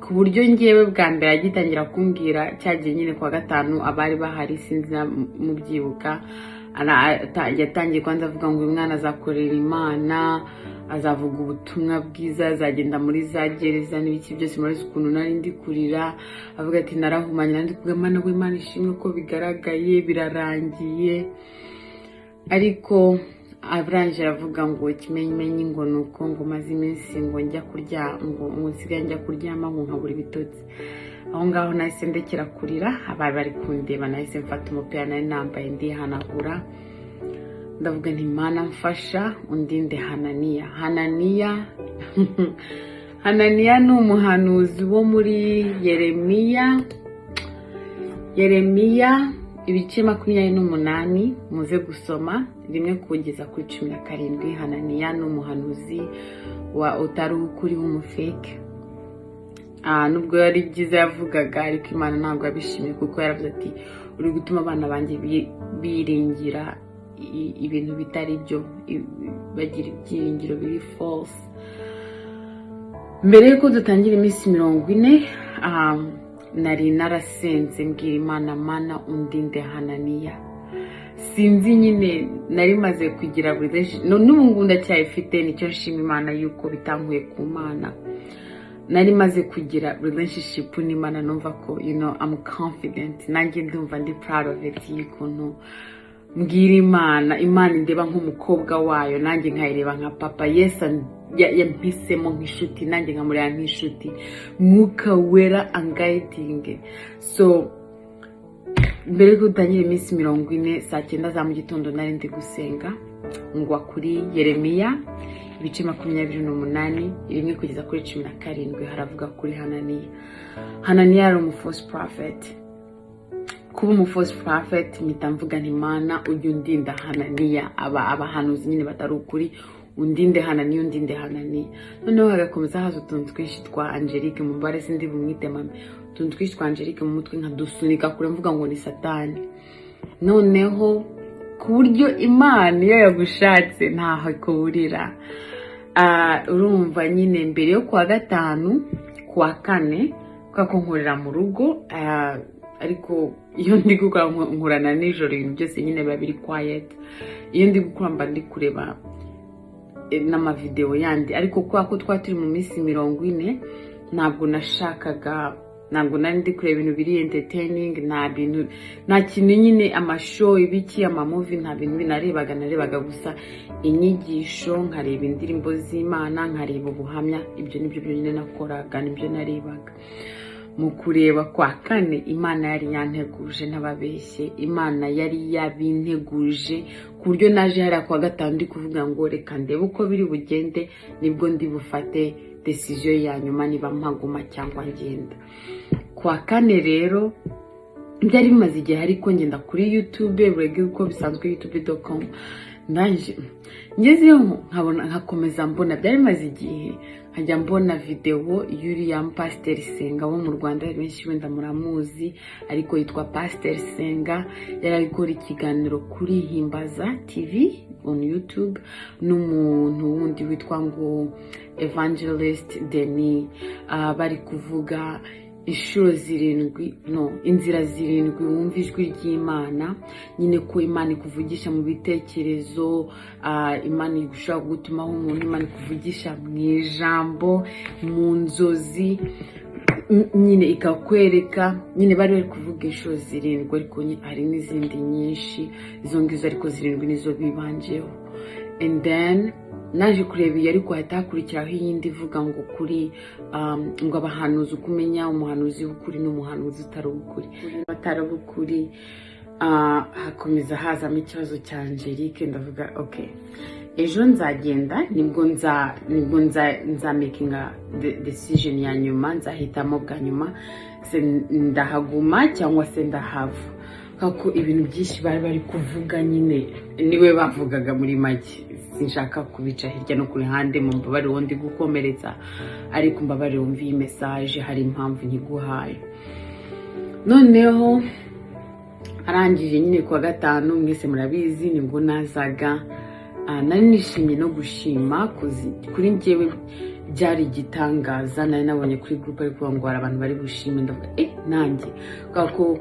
ku buryo ngewe bwa mbere agitangira kumbwira cyagiye nyine kwa gatanu abari bahari sinzi mubyibuka yatangiye kwanza avuga ngo uyu mwana azakorera Imana, azavuga ubutumwa bwiza, azagenda muri za gereza n'ibiki byose murazi ukuntu nari ndi kurira, avuga ati narahumanye nandi kuvuga Mana w'Imana ishimwe ko bigaragaye birarangiye. Ariko abranje aravuga ngo ikimenyimenyi ngo nuko ngo maze iminsi ngo njya kurya ngo nsigaye njya kuryama ngo nkabura ibitotsi. Aho ngaho nahise ndekera kurira, abari bari kundeba nahise mfata umupira nari nambaye ndihanagura, ndavuga nti Mana mfasha undinde Hananiya. Hananiya ni umuhanuzi wo muri Yeremiya ibice 28 muze gusoma rimwe kugeza kuri 17. Hananiya ni umuhanuzi wa utari ukuri w'umufeke. Nubwo yari byiza yavugaga ariko Imana ntabwo yabishimye kuko yaravuze ati uri gutuma abana banjye biringira ibintu bitari byo, bagira ibyiringiro biri false. Mbere yuko dutangira iminsi 40 nari narasenze mbwira Imana, Mana undinde Hananiya. Sinzi nyine nari maze kugira n'ubu ngubu ndacyayifite, nicyo nshima Imana yuko bitankuye ku Mana. Nari maze kugira relationship n'Imana, numva ko I'm confident, nanjye ndumva ndi proud of it y'ukuntu mbwira Imana indeba nk'umukobwa wayo, nanjye nkayireba nka papa. Yesu yampisemo nk'inshuti, nanjye nkamureba nk'inshuti, Mwuka Wera anguiding. So mbere yuko dutangira iminsi 40 saa 9 za mu gitondo nari ndi gusenga, ngwa kuri Yeremiya ibice 28 rimwe kugeza kuri 17 haravuga kuri Hananiya. Hananiya ari false prophet. Kuba false prophet mpita mvuga nti Mana ujye undinda Hananiya, abahanuzi nyine batari ukuri, undinde Hananiya. Noneho hagakomeza haza utuntu twinshi twa Angelique, mubare sindi bumwite mame, utuntu twinshi twa Angelique mu mutwe nkadusunika kure mvuga ngo ni Satani. Noneho ku buryo Imana iyo yagushatse ntaho kuburira. Urumva nyine mbere yo kwa gatanu kwa kane kwako nkorera mu rugo, ariko iyo ndi gukora nkorana nijoro ibintu byose nyine biba biri quiet. Iyo ndi gukora mba ndi kureba n'ama video yandi, ariko kwa ko twaturi mu minsi 40 ntabwo nari ndi kureba ibintu biri entertaining, nta kintu nyine amashow ibiki movie, nta bintu narebaga gusa inyigisho, nkareba indirimbo z'Imana, nkareba ubuhamya. Ibyo nibyo byonyine nakoraga, nibyo narebaga. Mu kureba kwa kane Imana yari yanteguje n'ababeshye, Imana yari yabinteguje ku buryo naje hari kwa gatanu ndi kuvuga ngo reka ndebe uko biri bugende, nibwo ndi bufate decision ya nyuma niba mpaguma cyangwa ngenda. Kwa kane rero byari bimaze igihe ariko ngenda kuri YouTube, burege uko bisanzwe youtube.com, nanje ngezeho nkabona nkakomeza mbona byari bimaze igihe, nkajya mbona video y'uriya Pastor Senga wo mu Rwanda, benshi wenda muramuzi ariko yitwa Pastor Senga. Yari gukora ikiganiro kuri Himbaza TV on YouTube n'umuntu wundi witwa ngo Evangelist Denis, bari kuvuga inshuro 7 inzira 7 wumva ijwi ry'Imana, nyine ko Imana ikuvugisha mu bitekerezo, Imana igushaka gutumaho umuntu, Imana ikuvugisha mu ijambo, mu nzozi, nyine ikakwereka. Nyine bari kuvuga inshuro 7 ariko hari n'izindi nyinshi, izo ngizo ariko 7 nizo bibanjeho. And then naje kureba iyo ariko hahita hakurikiraho iyindi ivuga ngo kuri ngo abahanuzi ukumenya umuhanuzi w'ukuri n'umuhanuzi utari ukuri. Batari ukuri hakomeza hazamo ikibazo cya Angelique, ndavuga okay, ejo nzagenda nibwo nza making a decision ya nyuma, nzahitamo bwa nyuma se ndahaguma cyangwa se ndahava. Kako ibintu byinshi bari kuvuga nyine niwe bavugaga muri make, sinshaka kubica hirya no kuri hande mu mbabare wondi gukomeretsa, ariko mbabare wumva iyi message hari impamvu nkiguhaye. Noneho arangije nyine kwa gatanu, mwese murabizi nibwo nazaga, nari nishimye no gushima kuri njyewe byari igitangaza. Nari nabonye kuri group ari kuvuga ngo hari abantu bari bushime, ndavuga nanjye kako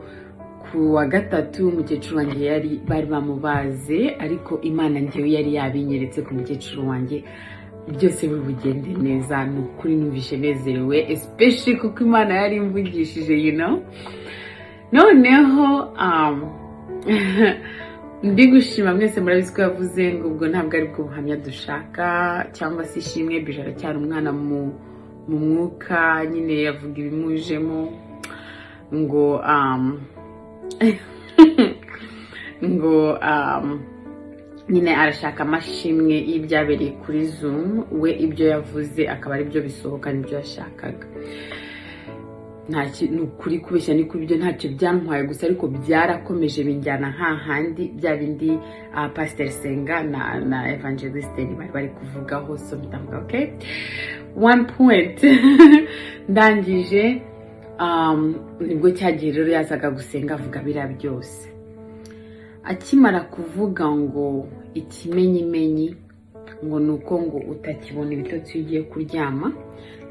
ku wa gatatu umukecuru wanjye bari bamubaze, ariko Imana njyewe yari yabinyeretse ku mukecuru wanjye byose bigende neza. Ni ukuri numvishe nezerewe, especially kuko Imana yari imvugishije noneho ndi gushima mwese murabizi ko yavuze ngo ubwo ntabwo ari bwo buhamya dushaka cyangwa se ishimwe, bijara cyari umwana mu mwuka, nyine yavuga ibimujemo ngo nyine arashaka amashimwe y'ibyabereye kuri Zoom, we ibyo yavuze akaba ari byo bisohoka n'ibyo yashakaga. Ni ukuri kubeshya ni kubyo ntacyo byantwaye gusa, ariko byarakomeje binjyana hahandi bya bindi Pastor Senga na Evangeliste bari kuvugaho. So ndavuga okay, one point ndangije nibwo cyagiye rero yazaga gusenga avuga bira byose. Akimara kuvuga ngo ikimenyimenyi ngo nuko ngo utakibona ibitotsi ugiye kuryama,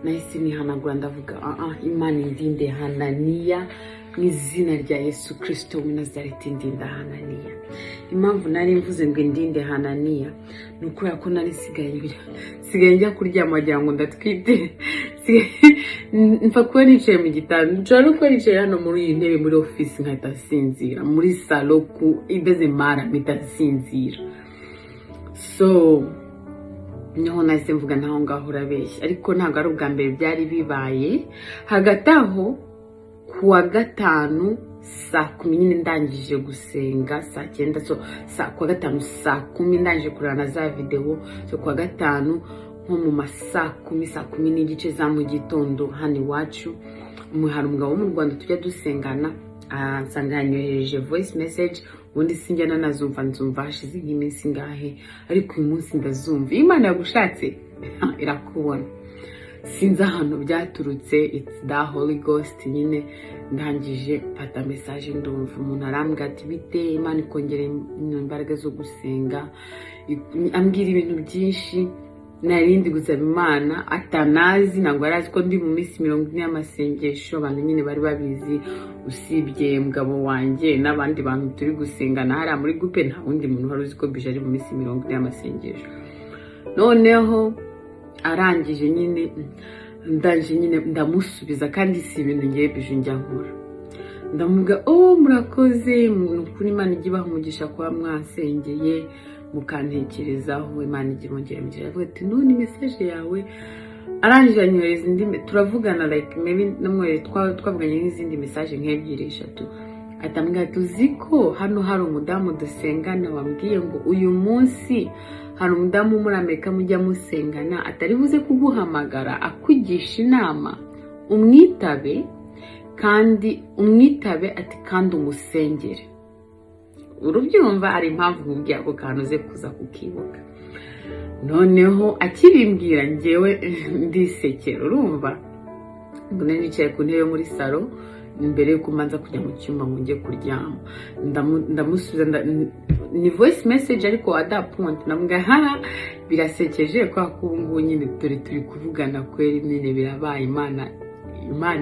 nahise nihanagura ndavuga Imana indinde Hananiya mu izina rya Yesu Kristo w'i Nazareti, ndinda Hananiya. Impamvu nari mvuze ngo indinde Hananiya nuko yako nari sigaye njya kuryama wagira ngo ndatwite, mfa kuba nicaye mu gitanda, nshobora kuba nicaye hano muri iyi ntebe muri office nkahita sinzira, muri salo ku ideze mara mpita sinzira. So niho nahise mvuga ntaho ngaho urabeshya, ariko ntabwo ari ubwa mbere byari bibaye. Hagati aho ku wa gatanu saa 10 nyine ndangije gusenga saa 9, so ku wa gatanu saa 10 ndangije kurana za video. So ku wa gatanu nko mu masaa 10 n'igice za mu gitondo hano iwacu hari umugabo wo mu Rwanda tujya dusengana, nsanga yanyohereje voice message. Ubundi sinjyana nzumva hashize nk'iminsi ngahe, ariko uyu munsi ndazumva. Imana yagushatse irakubona. Sinzi ahantu byaturutse, it's the Holy Ghost nyine. Ndangije pata message ndumva umuntu arambwira ati bite, Imana ikongera imbaraga zo gusenga, ambwira ibintu byinshi narindi gusaba Imana atanazi. Ntabwo arazi ko ndi mu minsi 40 y'amasengesho. Abantu nyine bari babizi usibye mugabo wanjye n'abandi bantu turi gusengana hari muri groupe, nta wundi muntu wari uzi ko bije ari mu minsi 40 y'amasengesho. Noneho arangije nyine ndanje nyine ndamusubiza, kandi si ibintu ngiye bije njya nkora. Ndamuga murakoze, kuri Imana igibaho umugisha kwa mwasengeye mukantekerezaho, Imana igibongera mugira. Avuga ati none message yawe. Arangije anyohereza indi, turavugana like maybe namwe twavuganye n'izindi message nk'ebyiri eshatu. Atambwira tuziko hano hari umudamu dusengana wambwiye ngo uyu munsi hari umudamu muri Amerika mujya musengana, atari buze kuguhamagara akugisha inama, umwitabe ati kandi umusengere. Urubyumva ari impamvu nkubwiye ako kantu uze kuza kukibuka. Noneho akibimbwira njyewe ndisekera, urumva ngo nicaye ku ntebe muri salo imbere yo kumanza kujya mu cyumba ngo njye kuryama. Ndamusubiza ni voice message, ariko at that point namubwira birasekeje kwa kubungu nyine turi kuvugana kweri nyine birabaye. Imana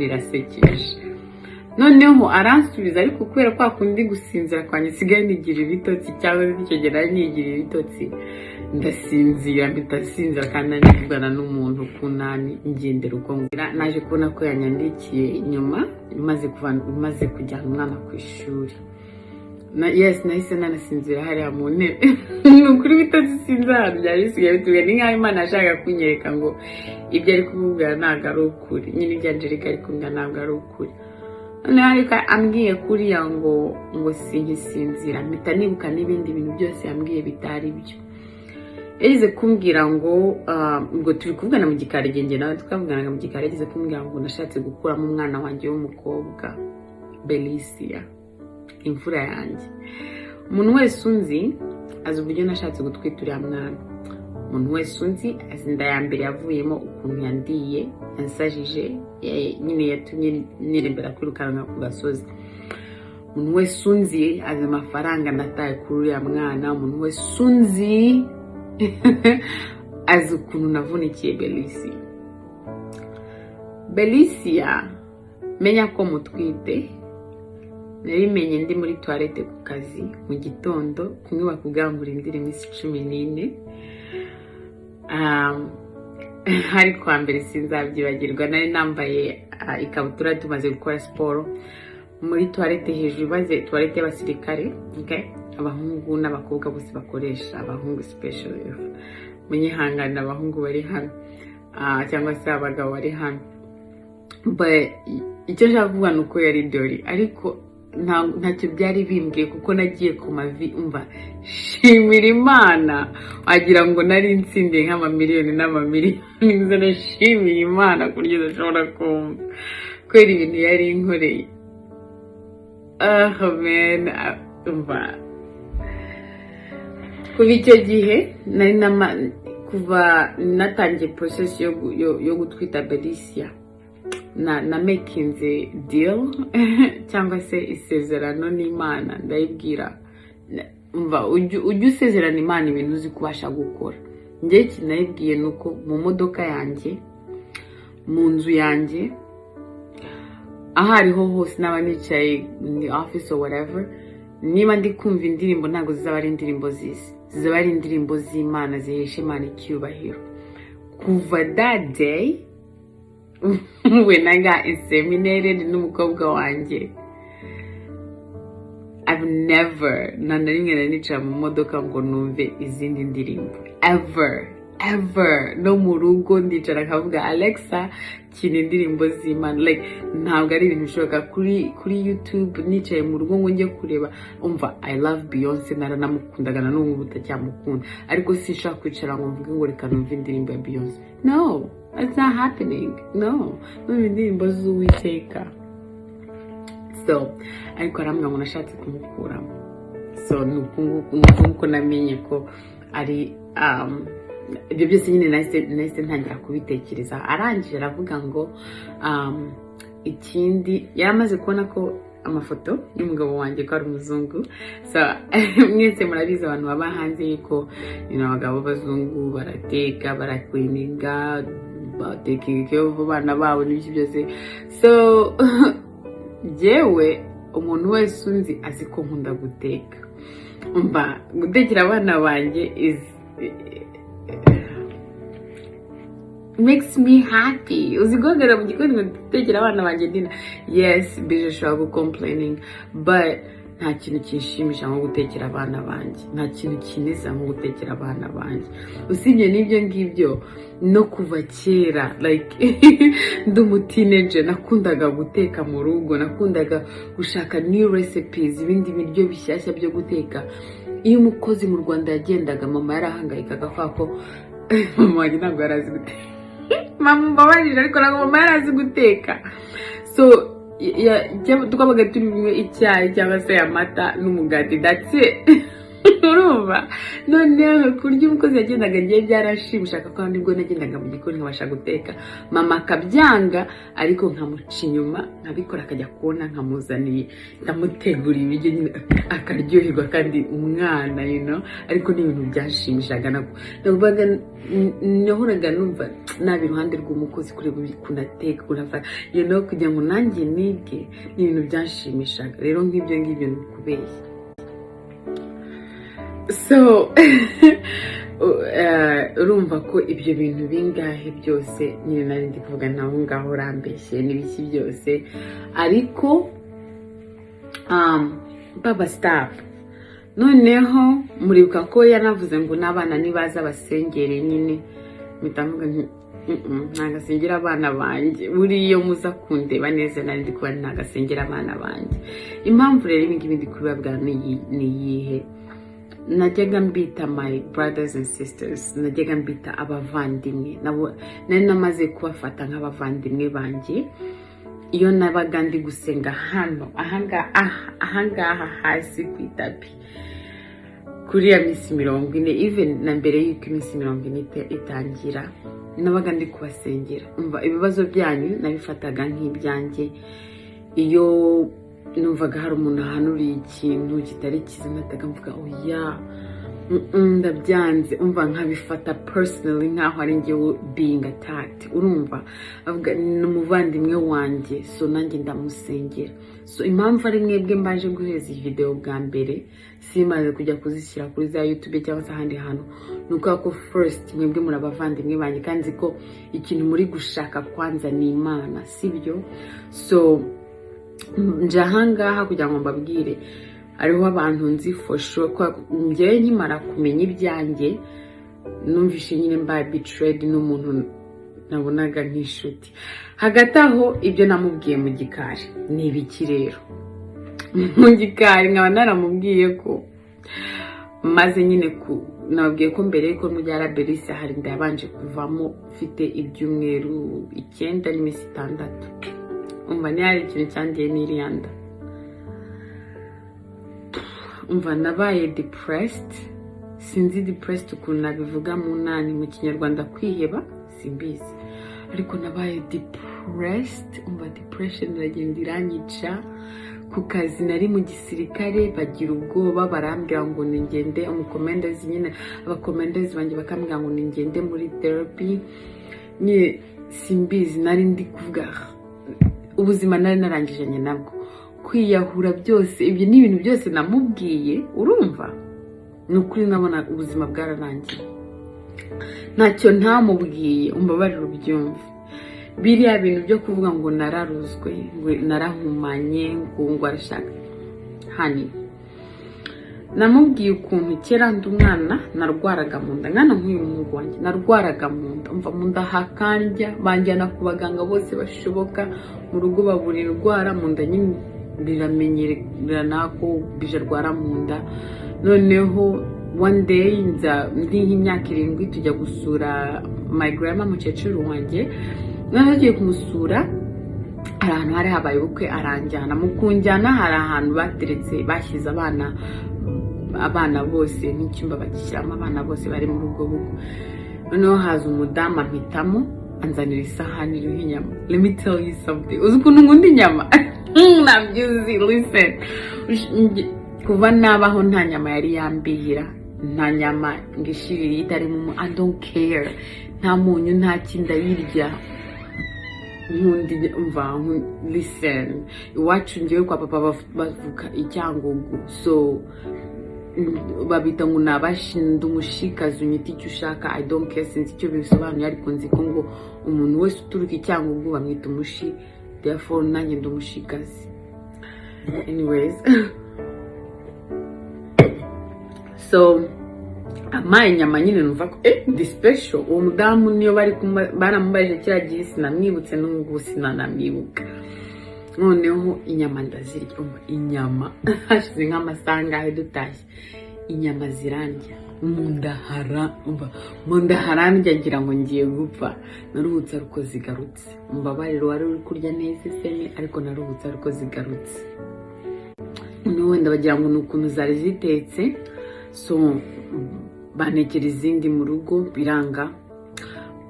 irasekeje. Noneho aransubiza, ariko kubera kwa kundi gusinzira kwanye sigaye nigira ibitotsi, cyangwa icyo gihe nari nigira ibitotsi ndasinzira, mpitasinzira kandi nivugana n'umuntu kunani ngendera uko ngira. Naje kubona ko yanyandikiye nyuma imaze kujyana umwana ku ishuri. Yes, nahise nanasinzira hariya mu ntebe. Nukuri bitotsi sinzara byari bisigaye bituye, ni nkaho Imana ashaka kunyereka ngo ibyo ari kuvuga ntabwo ari ukuri, nyine ibyo Angelique ari kuvuga ntabwo ari ukuri. Ariko ambwiye kuriya ngo sinkisinzira, mpita nibuka n'ibindi bintu byose yambwiye bitari byo. Yagize kumbwira ngo turi kuvugana mu gikari, genge nawe tukavugana mu gikari. Yagize kumbwira ngo nashatse gukuramo umwana wanjye w'umukobwa Belicia, imfura yanjye. Umuntu wese unzi azi uburyo nashatse gutwita uriya mwana. Umuntu wese unzi azi inda ya mbere yavuyemo ukuntu yandiye, yansajije, nyine yatumye nirembera kwirukana ku gasozi. Umuntu wese unzi azi amafaranga nataye kuri uriya mwana. Umuntu wese unzi azi ukuntu navunikiye Belicia. Belicia menya ko mutwite narimenye ndi muri toilette ku kazi mu gitondo kumwe bakugangura indiri iminsi 14 hari kwa mbere sinzabyibagirwa nari nambaye ikabutura tumaze gukora siporo muri toilette hejuru baze toilette y'abasirikare okay abahungu n'abakobwa bose bakoresha abahungu specially munyihangana abahungu bari hano cyangwa se abagabo bari hano but icyo nshaka kuvuga nuko yari Dori ariko ntacyo byari bimbwiye kuko nagiye ku mavi umva shimira Imana wagira ngo nari nsindiye nk'amamiliyoni n'amamiliyoni nzo shimira Imana kuryo ndashobora kumva kwera ibintu yari inkoreye man umva kuva icyo gihe nari kuva natangiye process yo gutwita Belicia na makinze deal cyangwa se isezerano n'Imana ndayibwira umva ujye usezerana Imana ibintu uzi kubasha gukora njye kinayibwiye nuko mu modoka yanjye mu nzu yanjye ahariho hose n'abanicaye in the office or whatever niba ndi kumva indirimbo ntago zizaba ari indirimbo zisi zizaba ari indirimbo z'Imana zihesha Imana icyubahiro kuva that day when I got inseminated n'umukobwa wanjye I've never nanarimwe nanicara mu modoka ngo numve izindi ndirimbo ever no mu rugo ndicara akavuga Alexa kina indirimbo z'Imana like ntabwo ari ibintu bishoboka kuri YouTube nicaye mu rugo ngo njye kureba umva I love Beyonce naranamukundaga na n'ubu butacyamukunda ariko sinshaka kwicara ngo mvuge ngo reka numve indirimbo ya Beyonce no it's not happening no indirimbo z'Uwiteka so ariko aramwe ngo nashatse kumukuramo so nuko namenye ko ari ibyo byose nyine nahise ntangira kubitekereza arangije aravuga ngo ikindi yaramaze kubona ko amafoto y'umugabo wanjye ko ari umuzungu so mwese murabizi abantu baba hanze yuko abagabo b'abazungu barateka barakwininga batekinga icyo abana babo n'ibyo byose so jewe umuntu wese unzi azi ko nkunda guteka umva gutekera abana banjye makes me happy uzigogera mu gikoni gutekera abana banjye dina yes bije shaka complaining but nta kintu kinshimisha nko gutekera abana banjye nta kintu kineza nko gutekera abana banjye usibye n'ibyo ngibyo no kuva kera like ndi umuteenager nakundaga guteka mu rugo nakundaga gushaka new recipes ibindi biryo bishyashya byo guteka iyo umukozi mu Rwanda yagendaga mama yarahangayikaga ko mama wanjye ntabwo yarazi guteka mama mbabarira ariko ntabwo mama yarazi guteka so tukabaga turi bimwe icyayi cyangwa se amata n'umugati that's it urumva noneho kurya umukozi yagendaga ngiye byarashimishaka ko nibwo nagendaga mu gikoni nkabasha guteka mama akabyanga ariko nkamuca inyuma nkabikora akajya kubona nkamuzaniye ndamutegura ibiryo nyine akaryoherwa kandi umwana ariko ni ibintu byashimishaga navuga nahoraga numva nabi iruhande rw'umukozi kureba ukuntu ateka kunafata kugira ngo nanjye nige ni ibintu byashimishaga rero nk'ibyo ngibyo ni ukubeshya so urumva ko ibyo bintu bingahe byose nyine nari ndi kuvuga naho ngaho urambeshye n'ibiki byose ariko baba stop noneho muribuka ko yanavuze ngo n'abana nibaza basengere nyine mitavuga ntagasengera abana banjye buriyo muza kundeba neza nari ndi kuba ntagasengera abana banjye impamvu rero ibi ngibi ndi kubibabwira ni iyihe najyaga mbita my brothers and sisters najyaga mbita abavandimwe nari namaze kubafata nk'abavandimwe banjye iyo nabaga ndi gusenga hano ahangaha hasi ku itapi kuri ya minsi 40 even na mbere y'uko iminsi 40 itangira nabaga ndi kubasengera umva ibibazo byanyu nabifataga nk'ibyanjye iyo numvaga hari umuntu ahanuriye ikintu kitari cyiza nataga mvuga oya ndabyanze umva nkabifata personally nkaho ari njyewe being attacked urumva avuga ni umuvandimwe wanjye so nanjye ndamusengera so impamvu ari mwebwe mbaje guheza iyi video bwa mbere simaze kujya kuzishyira kuri za YouTube cyangwa se ahandi hantu nuko ko first mwebwe muri abavandimwe banjye kandi ko ikintu muri gushaka kwanza ni Imana sibyo so njahangaha kugira ngo mbabwire ariho abantu nzi for sure ko njye nkimara kumenya ibyanjye numvishe nyine mba betrayed n'umuntu nabonaga nk'inshuti hagati aho ibyo namubwiye mu gikari ni ibiki rero mu gikari nkaba naramubwiye ko maze nyine nababwiye ko mbere yuko mujyara Belisa hari inda yabanje kuvamo mfite ibyumweru 9 n'iminsi 6 umva ni hari ikintu cyangiye n'iriyanda umva nabaye depressed sinzi depressed ukuntu nabivuga mu nani mu kinyarwanda kwiheba simbizi ariko nabaye depressed umva depression iragenda iranyica ku kazi nari mu gisirikare bagira ubwoba barambwira ngo ningende umukomendezi nyine abakomendezi banjye bakambwira ngo ningende muri therapy nye simbizi nari ndi kuvuga ubuzima nari narangije nye nabwo kwiyahura byose ibyo ni ibintu byose namubwiye urumva nukuri nabona ubuzima bwararangiye ntacyo ntamubwiye umbabarira ubyumve biriya bintu byo kuvuga ngo nararuzwe ngo narahumanye ngo arashaka hani namubwiye ukuntu kera ndi umwana narwaraga mu nda nkana nk'uyu muhungu wanjye narwaraga mu nda umva mu nda hakandya banjyana ku baganga bose bashoboka mu rugo babura indwara mu nda nyine biramenyerana ko bije rwara mu nda noneho one day ndi nk'imyaka 7 tujya gusura my grandma mukecuru wanjye nagiye kumusura ahantu hari habaye ubukwe aranjyana mu kunjyana hari ahantu bateretse bashyize abana bose n'icyumba bagishyiramo abana bose bari mu rugo bukwe noneho haza umudamu ampitamo anzanira isahani iriho inyama let me tell you something uzi ukuntu nkunda inyama nabyuzi listen kuva nabaho nta nyama yari yambihira nta nyama ngishirira itarimo I don't care nta munyu nta kinda yirya nkundi umva listen iwacu ngiye kwa papa bavuka icyangugu so babita ngo nabashinda umushikazi unyita icyo ushaka I don't care sinzi icyo bisobanuye ariko nzi ko ngo umuntu wese uturuka icyangugu bamwita umushi therefore nanjye ndi umushikazi anyways so amaye inyama nyine numva ko ndi special uwo mudamu niyo baramubajije kira gihe sinamwibutse n'ubu sinanamwibuka noneho inyama ndazirya inyama hashize nk'amasangahe dutashye inyama zirandya mu nda harandya ngira ngo ngiye gupfa naruhutse ariko zigarutse umbabariro wari uri kurya neza seme ariko naruhutse ariko zigarutse noneho wenda bagira ngo ni ukuntu zari zitetse so banekera izindi mu rugo biranga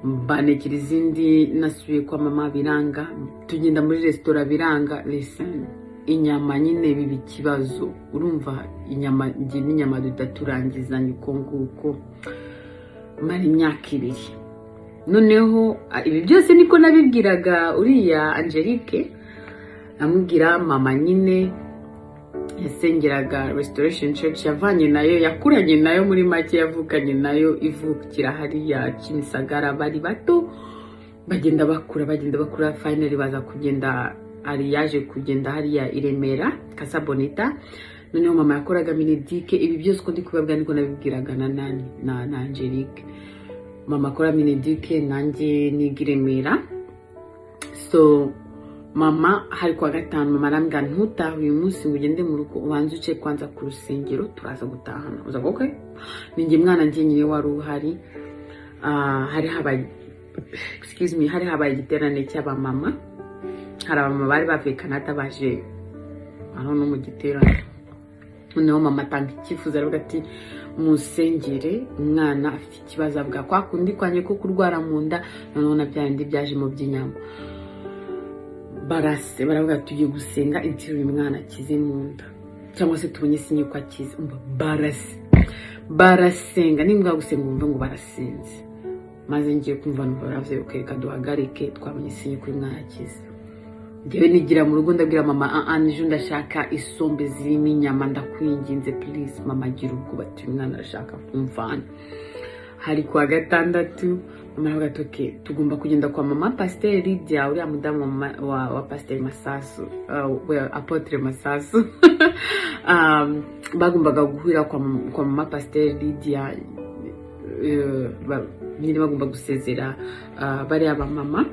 banekera izindi nasubiye kwa mama biranga tugenda muri resitora biranga listen inyama nyine biba ikibazo urumva inyama ngiye n'inyama turangiza uko nguko mara imyaka 2 noneho ibi byose niko nabibwiraga uriya Angelique amubwira mama nyine yasengeraga Restoration Church yavanye nayo yakuranye nayo muri make yavukanye nayo ivukira hariya Kimisagara bari bato bagenda bakura finally baza kugenda ari yaje kugenda hariya Iremera Casa Bonita noneho mama yakoraga Minedike ibi byose ko ndi kubabwa niko nabibwiraga na Angelique mama akora Minedike nanjye nigiremera so mama hari kwa gatanu mama arambwira ntutaha uyu munsi ngo ugende mu rugo ubanze uce kwanza ku rusengero turaza gutahana uza ngo okay ninjye mwana njye nyine wari uhari hari habaye hari habaye igiterane cy'abamama hari abamama bari bavuye Canada baje aho no mu giterane noneho mama atanga icyifuzo aravuga ati musengere umwana afite ikibazo avuga kwa kundi kwanye ko kurwara mu nda noneho nabyandi byaje mu by'inyama barase baravuga tugiye gusenga intiro uyu mwana akize mu nda cyangwa se tubonye sinye ko akize barase barasenga nimbwa gusenga umve ngo barasenze maze ngiye kumva numva baravuze ukereka duhagarike twabonye sinye kuri mwarakize ngewe nigira mu rugo ndabwira mama anje ndashaka isombe zirimo inyama ndakwinginze please mama gira ubwo bati mwana arashaka kumvana hari kwa gatandatu mama agatoke tugomba kugenda kwa mama Pasteur Lydia uri mudamu wa Pasteur Masasu Apotre Masasu bagombaga guhura kwa mama Pasteur Lydia nyine bagomba gusezera bari aba mama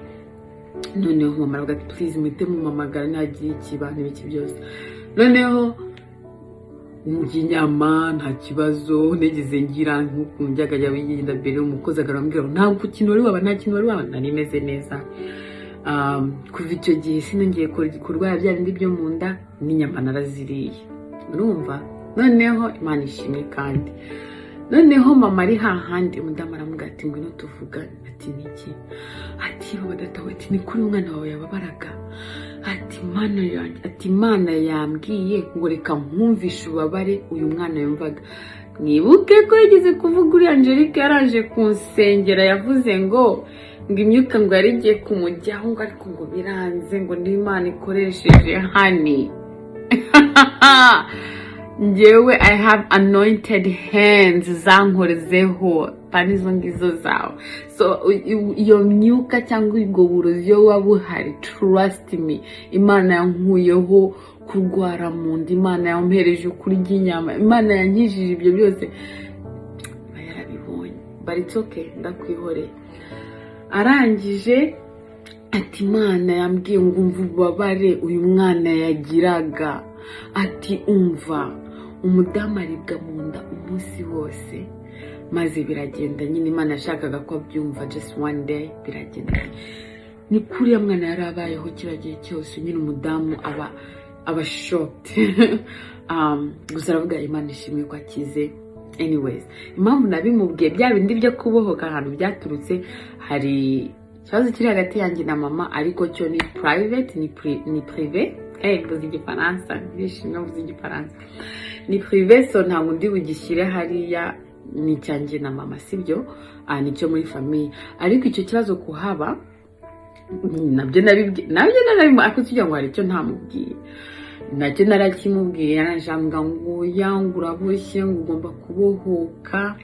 noneho mama agatoke please mwite mu mamagara ntagiye ikibana ibiki byose noneho nginyama nta kibazo negeze ngira nk'ukuntu njyaga yabigenda mbere umukozi agarambwira nta kintu wari waba nari meze neza kuva icyo gihe sinongeye kurwara bya bindi byo mu nda n'inyama naraziriye urumva noneho Imana ishimwe kandi noneho mama ari hahandi umudamu aramubwira ati ngwino tuvugane ati niki ati baba datawe ati ni kuri umwana wawe yababaraga ati Imana yambwiye ngo reka nkumvishe ubabare uyu mwana yumvaga mwibuke ko yigeze kuvuga uri Angelique yaranje kunsengera yavuze ngo imyuka ngo yarigiye kumujyaho ngo ariko ngo biranze ngo ni Imana ikoresheje hani njyewe I have anointed hands zankorezeho panizo ngizo zawe so iyo myuka cyangwa ubwo burozi yo wabuhari trust me Imana yankuyeho kurwara mu nda Imana yampereje kurya inyama Imana yankijije ibyo byose yarabibonye but it's okay ndakwihoreye arangije ati Imana yambwiye ngo umva ubabare uyu mwana yagiraga ati umva umudamu aribwa mu nda umunsi wose maze biragenda nyine Imana yashakaga ko abyumva just one day biragenda ni kuri ya mwana yarabayeho kiragiye cyose nyine umudamu aba shocked gusa aravuga Imana ishimwe ko akize anyways impamvu nabimubwiye bya bindi byo kubohoka ahantu byaturutse hari ikibazo kiri hagati yanjye na mama ariko cyo ni private ni privé mvuze igifaransa ndishimye mvuze igifaransa ni privé so nta mundi bugishyire hariya ni cyanjye na mama sibyo nicyo muri famille ariko icyo kibazo kuhaba nabyo narabimubwiye ariko tujya ngo hari icyo ntamubwiye nacyo narakimubwiye yaranjambwa ngo yangura bushye ngo ugomba kubohoka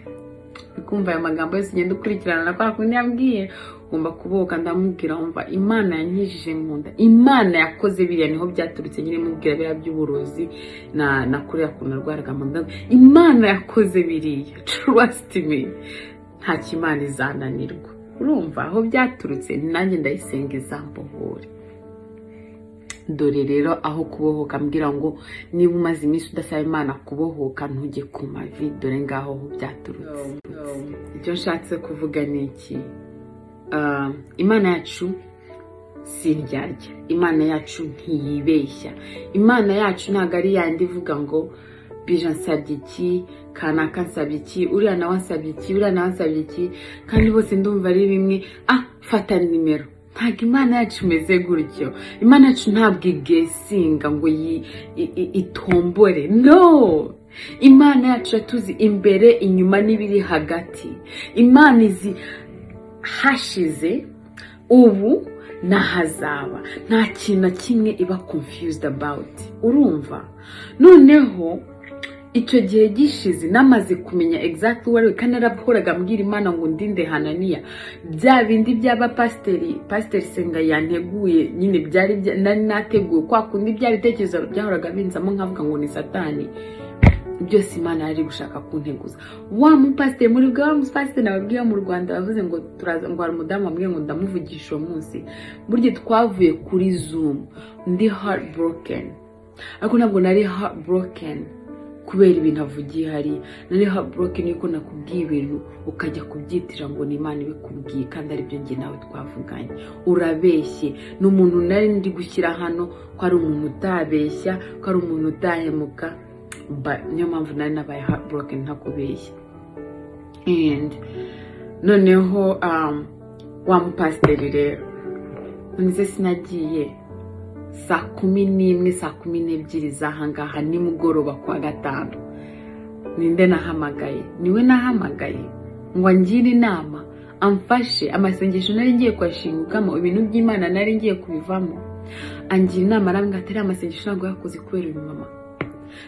bikumva aya magambo yose ngenda ukurikirana na kwa kundi yambwiye ugomba kubohoka ndamubwira umva Imana yankijije mu nda Imana yakoze biriya niho byaturutse nyine mubwira biriya by'uburozi na kuri yakuna rwaraga mu nda Imana yakoze biriya trust me nta kimana izananirwa urumva aho byaturutse nanjye ndayisenga izambohore dore rero aho kubohoka mbwira ngo niba umaze iminsi udasaba Imana kubohoka ntujye ku mavi dore ngaho aho byaturutse icyo nshatse kuvuga ni iki Imana yacu si indyarya Imana yacu ntiyibeshya Imana yacu ntabwo ari yandi ivuga ngo bija nsabye iki kanaka nsabye iki uriya nawe ansabye iki uriya nawe ansabye iki kandi bose ndumva ari bimwe fata nimero ntabwo Imana yacu imeze gutyo Imana yacu ntabwo igesinga ngo itombore no Imana yacu yatuzi imbere inyuma n'ibiri hagati Imana izi hashize ubu n'ahazaba nta kintu na kimwe iba confused about urumva noneho icyo gihe gishize namaze kumenya exactly wari kandi narahoraga mbwira Imana ngo ndinde Hananiya bya bindi byaba pasiteri Senga yanteguye nyine byari nari nateguye kwa kundi bya bitekerezo byahoraga binzamo nkavuga ngo ni Satani byose Imana yari gushaka kunteguza wa mupasiteri muri bwa mupasiteri nababwiye mu Rwanda bavuze ngo turaza ngo hari umudamu wambwiye ngo ndamuvugisha uwo munsi burya twavuye kuri Zoom ndi heartbroken ariko ntabwo nari heartbroken kubera ibintu avugiye hari nari heartbroken yuko nakubwiye ibintu ukajya kubyitira ngo ni Imana ibikubwiye kandi ari byo nge nawe twavuganye urabeshye n'umuntu nari ndi gushyira hano ko ari umuntu utabeshya ko ari umuntu udahemuka niyo mpamvu nari nabaye heartbroken ntakubeshya and noneho wa mupasiteri rero none sinagiye saa 11 saa 12 z'ahangaha nimugoroba kwa gatanu ninde nahamagaye? Niwe nahamagaye ngo angire inama, amfashe amasengesho nari ngiye kwashingukamo, ibintu by'Imana nari ngiye kubivamo. Angira inama arambwira ati amasengesho ntabwo yakoze kubera uyu mama,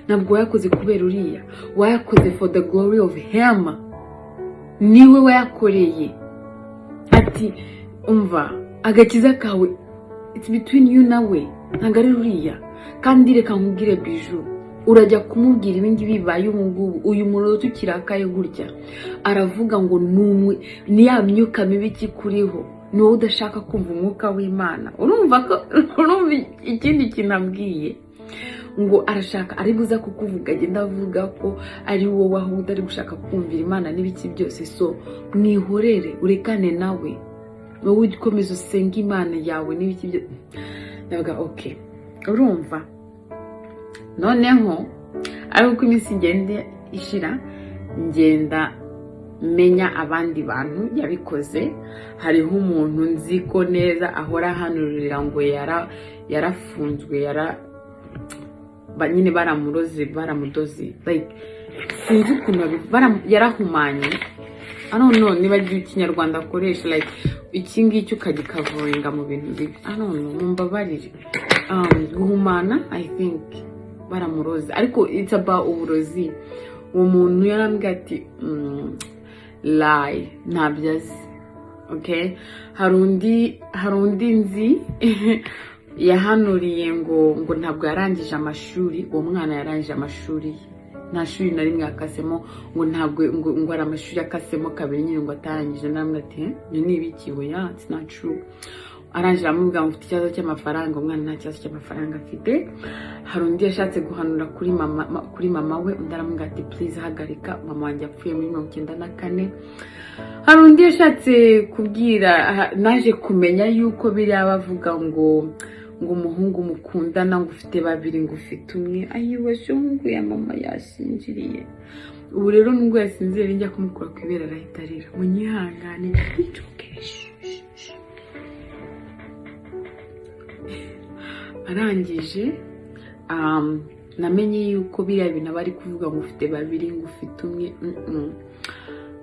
ntabwo yakoze kubera uriya, wayakoze for the glory of him, niwe wayakoreye. Ati umva, agakiza kawe it's between you nawe, ntabwo ari uriya. Kandi reka nkubwire Bijou, urajya kumubwira ibingi bibaye umungubu, uyu muntu tukirakaye gutya aravuga ngo numwe ni ya myuka mibi kikuriho, ni wowe udashaka kumva umwuka w'Imana. Urumva ikindi kinambwiye ngo arashaka ari buza kukuvuga, agenda avuga ko ari wowe aho udari gushaka kumvira Imana n'ibiki byose. So mwihorere, urekane nawe, wowe ukomeze usenga Imana yawe n'ibiki byose. Ndavuga okay, urumva. Noneho ariko iminsi ngende ishira, ngenda menya abandi bantu yabikoze. Hariho umuntu nzi ko neza ahora hanurira ngo yarafunzwe, nyine baramudoze, like sinzi ukuntu yarahumanye. I don't know niba ikinyarwanda akoresha, like iki ngiki ukagikavoringa mu bintu bibi. I don't know, mumbabarire. Guhumana, I think baramuroze, ariko it's about uburozi. Uwo muntu yarambwira ati lie, ntabyazi. Okay, harundi nzi yahanuriye ngo ntabwo yarangije amashuri. Uwo mwana yarangije amashuri, nta shuri na rimwe akasemo, ngo ntabwo ngo ari amashuri akasemo kabiri nyine ngo atangije. Namwe ati ni ibikiwe, yeah, it's not true. Arangije amubwira ngo ufite ikibazo cy'amafaranga. Umwana nta kibazo cy'amafaranga afite. Hari undi yashatse guhanura kuri mama we, undi aramubwira ati please hagarika, mama wanjye apfuye muri 1994. Hari undi yashatse kubwira, naje kumenya yuko biriya bavuga ngo umuhungu mukundana ngo ufite babiri ngo ufite umwe. Ayiwe shungu ya mama yasinjiriye. Ubu rero nubwo yasinziriye njya kumukura ku ibere arahita arira. Munyihangane icokesha. Arangije namenye yuko biriya bintu bari kuvuga ngo ufite babiri ngo ufite umwe,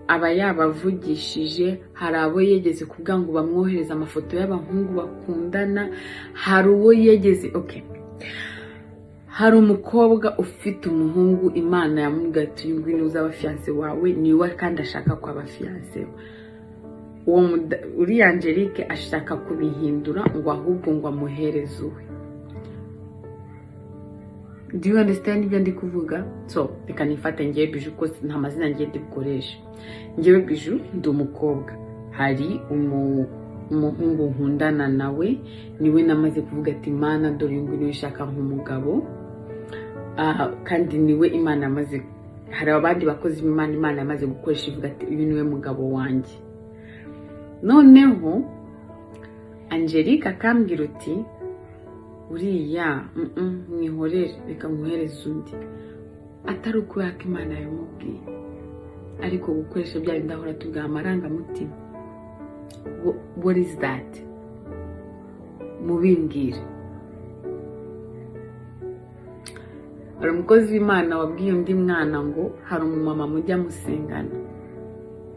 aba yabavugishije. Hari abo yegeze kuvuga ngo bamwohereza amafoto y'abahungu bakundana. Hari uwo yegeze, okay, hari umukobwa ufite umuhungu, Imana yamubwira ati uyu nguyu uzaba fiancé wawe, niwe kandi ashaka ko aba fiancé. Uri Angelique ashaka kubihindura ngo ahubwo ngo amuhereze uwe. Do you understand ibyo ndi kuvuga? So reka nifate ngiye Bijou ko nta mazina ngiye ndikoresha. Ngiye Bijou ndi umukobwa, hari umuhungu nkundana nawe, niwe namaze kuvuga ati Mana dore uyu nguyu nshaka nk'umugabo. Kandi niwe Imana yamaze, hari abandi bakozi Imana yamaze gukoresha ivuga ati uyu niwe mugabo wanjye. Noneho Angelique akambwira uti uriya mwihorere, reka nkuhereze undi. Atari ukubera ko Imana yamubwiye, ariko gukoresha bya bindi ahora tuvuga amarangamutima. What is that? Mubimbwire. Hari umukozi w'Imana wabwiye undi mwana ngo hari umumama mujya musengana,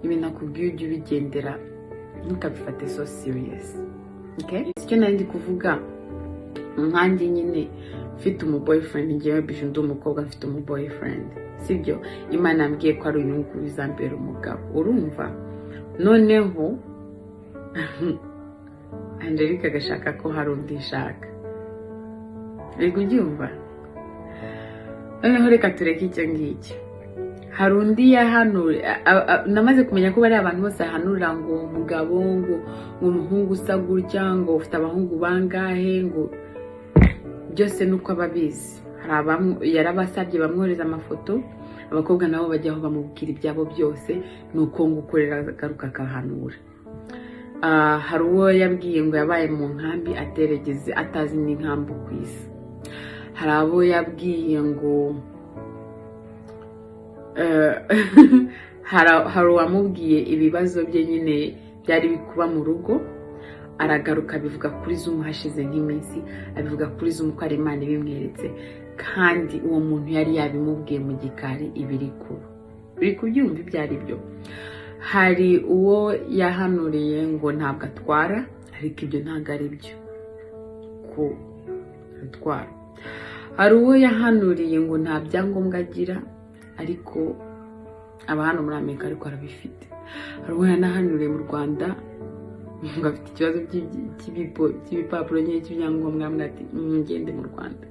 ibintu akubwiye ujye ubigendera, ntukabifate so serious. Okay, icyo nandi kuvuga, nkanjye nyine mfite boyfriend, ngiye Bijou ndi umukobwa mfite boyfriend, sibyo? Imana yambwiye ko ari uyu nguyu uzambera umugabo, urumva? Noneho Angelique agashaka ko hari undi shaka. Ego ubyumva? Noneho reka tureke icyo ngicyo. Hari undi yahanura, namaze kumenya ko bari abantu bose ahanura ngo umugabo, ngo umuhungu usa gutya, ngo ufite abahungu bangahe, ngo byose nuko ababizi. Hari yarabasabye bamwohereza amafoto, abakobwa nabo bajyaho bamubwira ibyabo byose, nuko ngukorera garuka akahanura. Hari uwo yabwiye ngo yabaye mu nkambi ateregeze atazi n'inkambi ku isi. Hari abo yabwiye ngo hari uwamubwiye ibibazo bye nyine byari bikuba mu rugo, aragaruka bivuga kuri Zoom hashize nk'iminsi, abivuga kuri Zoom ko ari Imana ibimweretse. kandi uwo muntu yari yabimubwiye mu gikari ibirikuru. Biri kubyumva ibyo ari byo. Hari uwo yahanuriye ngo ntabwo atwara, ariko ibyo ntabwo ari byo ko atwara. Hari uwo yahanuriye ngo nta byangombwa agira, ariko aba hano muri Amerika ariko arabifite. Hari uwo yanahanuriye mu Rwanda ngo afite ikibazo cy'ibipapuro nyine cy'ibyangombwa, amwe ati ngende mu Rwanda.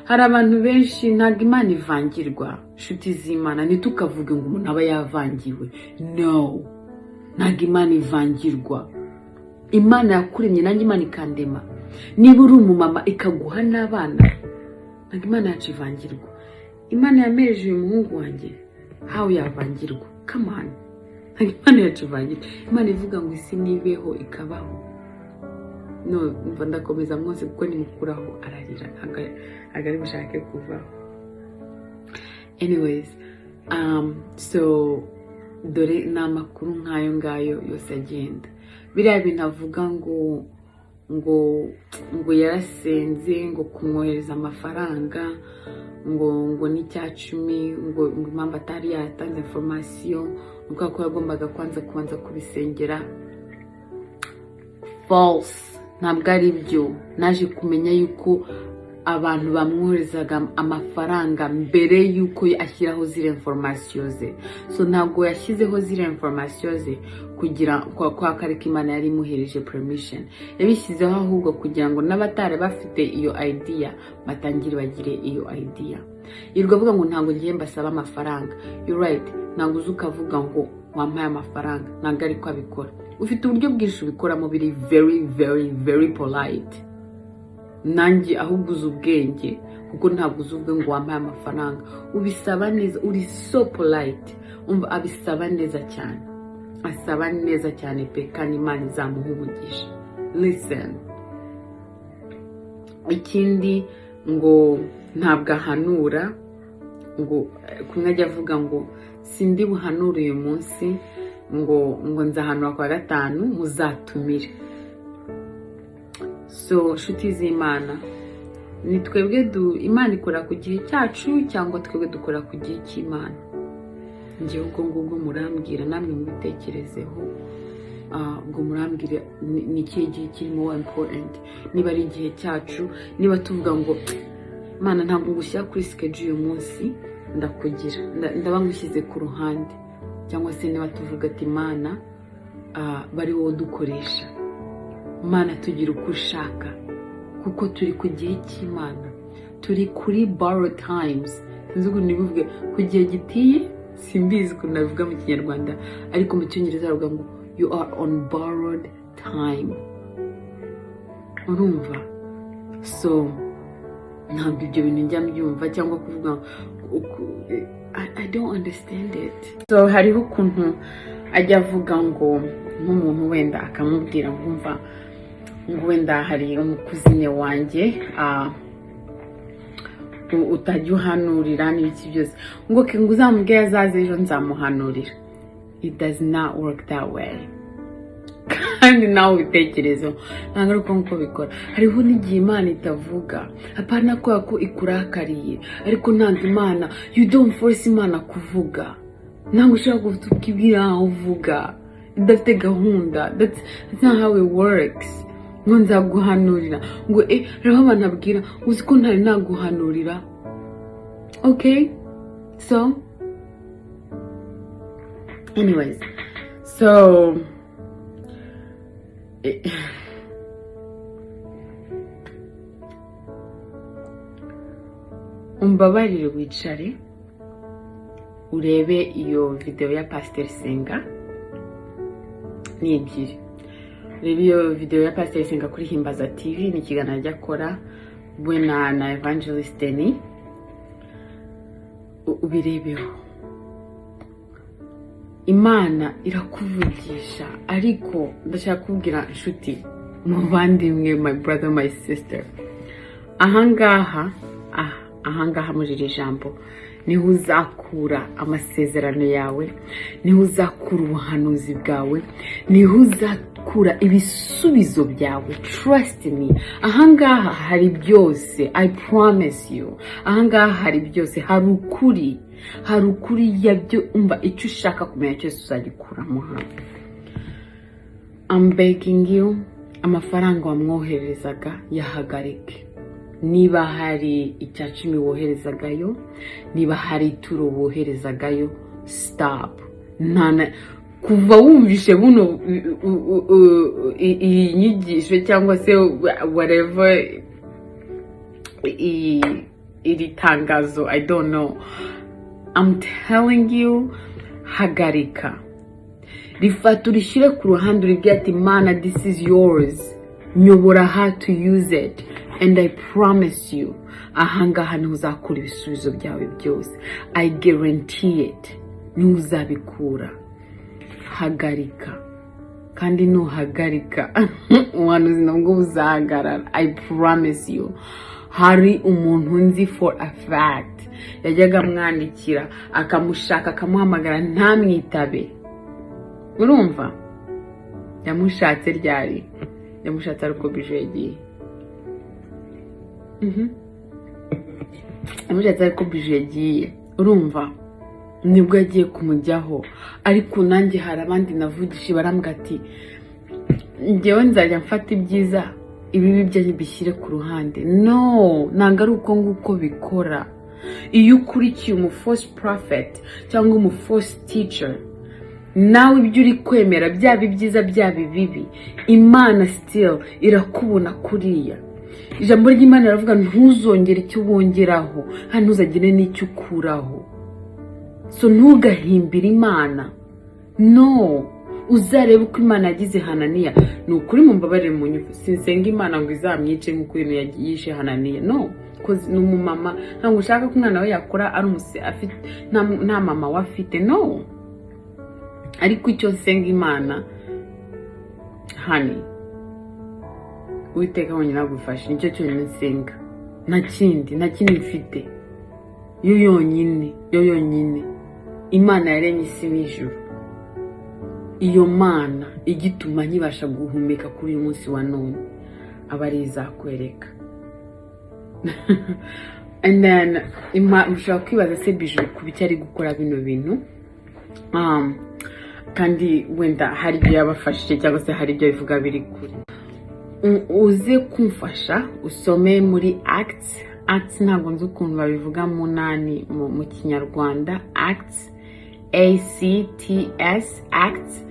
Hari abantu benshi, ntabwo Imana ivangirwa, nshuti z'Imana, ntitukavuge ngo umuntu aba yavangiwe. No, ntabwo Imana ivangirwa. Imana yakuremye, nanjye Imana ikandema. Niba uri umumama ikaguha n'abana, ntabwo Imana yacu ivangirwa. Imana yamereje uyu muhungu wanjye, hawe yavangirwa? Come on, ntabwo Imana yacu ivangirwa. Imana ivuga ngo isi nibeho ikabaho. No, mva ndakomeza mwose kuko nimukuraho ararira, agari bushake kuvaho. Anyways, so dore n'amakuru nk'ayo ngayo yose agenda. Biriya bintu avuga ngo yarasenze, ngo kumwohereza amafaranga, ngo n'icya 10, ngo impamvu atari yatanze information, nuko ko yagombaga kubanza kubisengera. False. Ntabwo ari byo. Naje kumenya yuko abantu bamwoherezaga amafaranga mbere yuko ashyiraho zile information ze. So ntabwo yashyizeho zile information ze kugira kwa kareka Imana yari imuhereje permission. Yabishyizeho ahubwo kugira ngo n'abatare bafite iyo idea batangire bagire iyo idea. Yirwa avuga ngo ntabwo ngiye mbasaba amafaranga. You right, ntabwo uzukavuga ngo wampaye amafaranga, ntabwo ari ko abikora. Ufite uburyo bwinshi ubikoramo biri very very very polite. Nanjye ahubwo uzi ubwenge, kuko ntabwo uzuvuga ngo wampaye amafaranga. Ubisaba neza, uri so polite. Umva abisaba neza cyane. Asaba neza cyane pe, kandi Imana izamuha umugisha. Listen. Ikindi ngo ntabwo ahanura, ngo kumwe ajya avuga ngo sindi buhanura uyu munsi, ngo nzahanura kwa 5 muzatumire. So nshuti z'Imana, ni twebwe Imana ikora ku gihe cyacu cyangwa twebwe dukora ku gihe cy'Imana? Ngiye ubwo murambwira, namwe mubitekerezeho. Ngo murambwire ni ikihe gihe kirimo important. Niba ari igihe cyacu, niba tuvuga ngo Imana ntabwo ngushyira kuri schedule uyu munsi, ndakugira, ndaba ngushyize ku ruhande. Cyangwa se niba tuvuga ati Imana bari wowe dukoresha, Imana tugira uko ushaka, kuko turi ku gihe cy'Imana, turi kuri borrowed times. Sinzi ukuntu nibivuge ku gihe gitiye, simbizi ukuntu nabivuga mu Kinyarwanda, ariko mu Cyongereza bavuga ngo you are on borrowed time. Urumva? So ntabwo ibyo bintu njya mbyumva cyangwa kuvuga I don't understand it. So hariho ukuntu ajya avuga ngo nk'umuntu wenda akamubwira ngo wenda hari umukuzine wanjye utajya uhanurira n'ibiki byose, ngo uzamubwire azaze ejo nzamuhanurira. It does not work that way. Kandi nawe ubitekerezo, ntabwo ari uko bikora. Hariho n'igihe Imana itavuga, apana ko ikurakariye, ariko ntabwo Imana, you don't force Imana kuvuga. Ntabwo ushobora kutubwira aho uvuga idafite gahunda. That's not how it works. Ngo nzaguhanurira, ngo rero abantu abwira uzi ko ntari naguhanurira. Okay, so anyways, so umbabarire wicare urebe iyo video ya Pastor Senga. Ni ebyiri. Urebe iyo video ya Pastor Senga kuri Himbaza TV, ni ikiganiro ajya akora we na Evangelist Denny. Ubirebeho. Imana irakuvugisha, ariko ndashaka kubwira inshuti, muvandimwe, my brother, my sister, ahangaha muri iri jambo niho uzakura amasezerano yawe, niho uzakura ubuhanuzi bwawe, niho uzakura uzabikura ibisubizo byawe. Trust me. Ahangaha hari byose. I promise you. Ahangaha hari byose. Hari ukuri yabyo umva icyo ushaka kumenya cyose uzagikuramo hano. I'm begging you, amafaranga wamwoherezaga yahagarike. Niba hari icyacumi woherezagayo, niba hari ituro woherezagayo, stop. Kuva wumvishe buno iyi nyigisho cyangwa se whatever iri tangazo, I don't know, I'm telling you, hagarika. Rifata urishyire ku ruhande uribwira ati mana, this is yours, nyobora how to use it, and I promise you ahangaha niho uzakura ibisubizo byawe byose. I guarantee it, niho uzabikura. Hagarika, kandi nuhagarika uhanuzi nabwo buzahagarara. I promise you. Hari umuntu nzi for a fact yajyaga amwandikira akamushaka akamuhamagara ntamwitabe. Urumva? Yamushatse ryari? Yamushatse ariko bije yagiye. Yamushatse ariko bije yagiye. Urumva? Nibwo yagiye kumujyaho. Ariko nanjye hari abandi navugisha barambwa ati njyewe nzajya mfata ibyiza, ibibi byanjye bishyire ku ruhande. No, ntabwo ari uko nguko bikora. Iyo ukurikiye false prophet cyangwa false teacher, nawe ibyo uri kwemera byaba ibyiza byaba ibibi, Imana still irakubona kuriya. Ijambo ry'Imana riravuga ntuzongere icyo wongeraho, hano ntuzagire n'icyo ukuraho. So ntugahimbire Imana. No, uzarebe uko Imana yagize Hananiya. Ni ukuri mumbabarire mu nyufu, sinsenga Imana ngo izamwice nk'uko yishe Hananiya. No, kozi ni umumama, ntabwo ushaka ko umwana we yakora ari afite nta mama we afite. No, ariko icyo nsenga Imana hani Uwiteka wonyine agufashe, nicyo cyonyine nsenga. Nta kindi mfite. Yo yonyine Imana yaremye isi n'ijuru. Iyo Mana igituma nkibasha guhumeka kuri uyu munsi wa none aba ari izakwereka. And then ushobora kwibaza se Bijou kuba icyo ari gukora bino bintu, kandi wenda hari ibyo yabafashije cyangwa se hari ibyo bivuga biri kure. Uze kumfasha usome muri Acts ntabwo nzi ukuntu babivuga mu Kinyarwanda. Acts, Acts,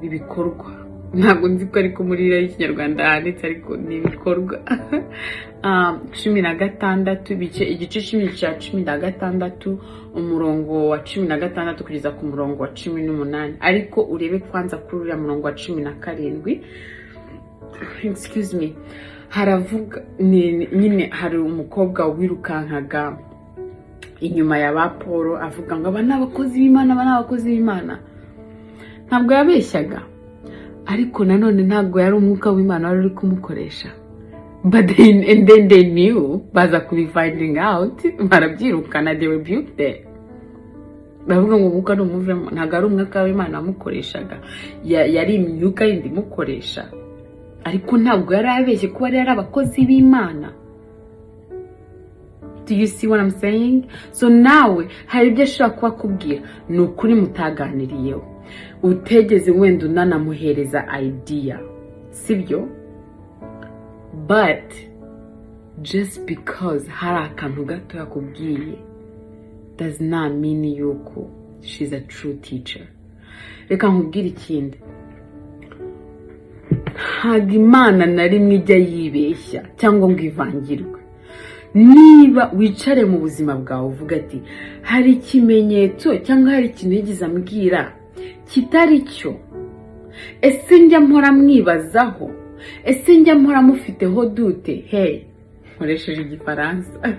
ibikorwa. Ntabwo nzi ko ariko muri Kinyarwanda handitse, ariko ni ibikorwa. 16 igice 16 umurongo wa 16 kugeza ku murongo wa 18. Ariko urebe kwanza kuri uriya murongo wa 17. Excuse me. Haravuga nyine hari umukobwa wirukankaga inyuma ya ba Paul avuga ngo aba n'abakozi b'Imana. Ntabwo yabeshyaga, ariko nanone ntabwo yari umwuka w'Imana wari uri kumukoresha. But then they knew, baza kubi finding out, barabyirukana, they rebuked it. Bavuga ngo umwuka n'umuvemo, ntabwo ari umwuka w'Imana wamukoreshaga, yari imyuka yindi mukoresha. Ariko ntabwo yari abeshye kuba yari abakozi b'Imana. Do you see what I'm saying? So nawe hari ibyo ashobora kuba akubwira ni ukuri mutaganiriyeho, utegeze wenda unanamuhereza idea, sibyo? But just because hari akantu gato yakubwiye does not mean yuko she's a true teacher. Reka nkubwire ikindi, ntabwo Imana na rimwe ijya yibeshya cyangwa ngo ivangirwe. Niba wicare mu buzima bwawe uvuga ati hari ikimenyetso cyangwa hari ikintu yigeze ambwira kitari cyo, ese njya mpora mwibazaho, ese njya mpora mufiteho dute, hey, nkoresheje igifaransa,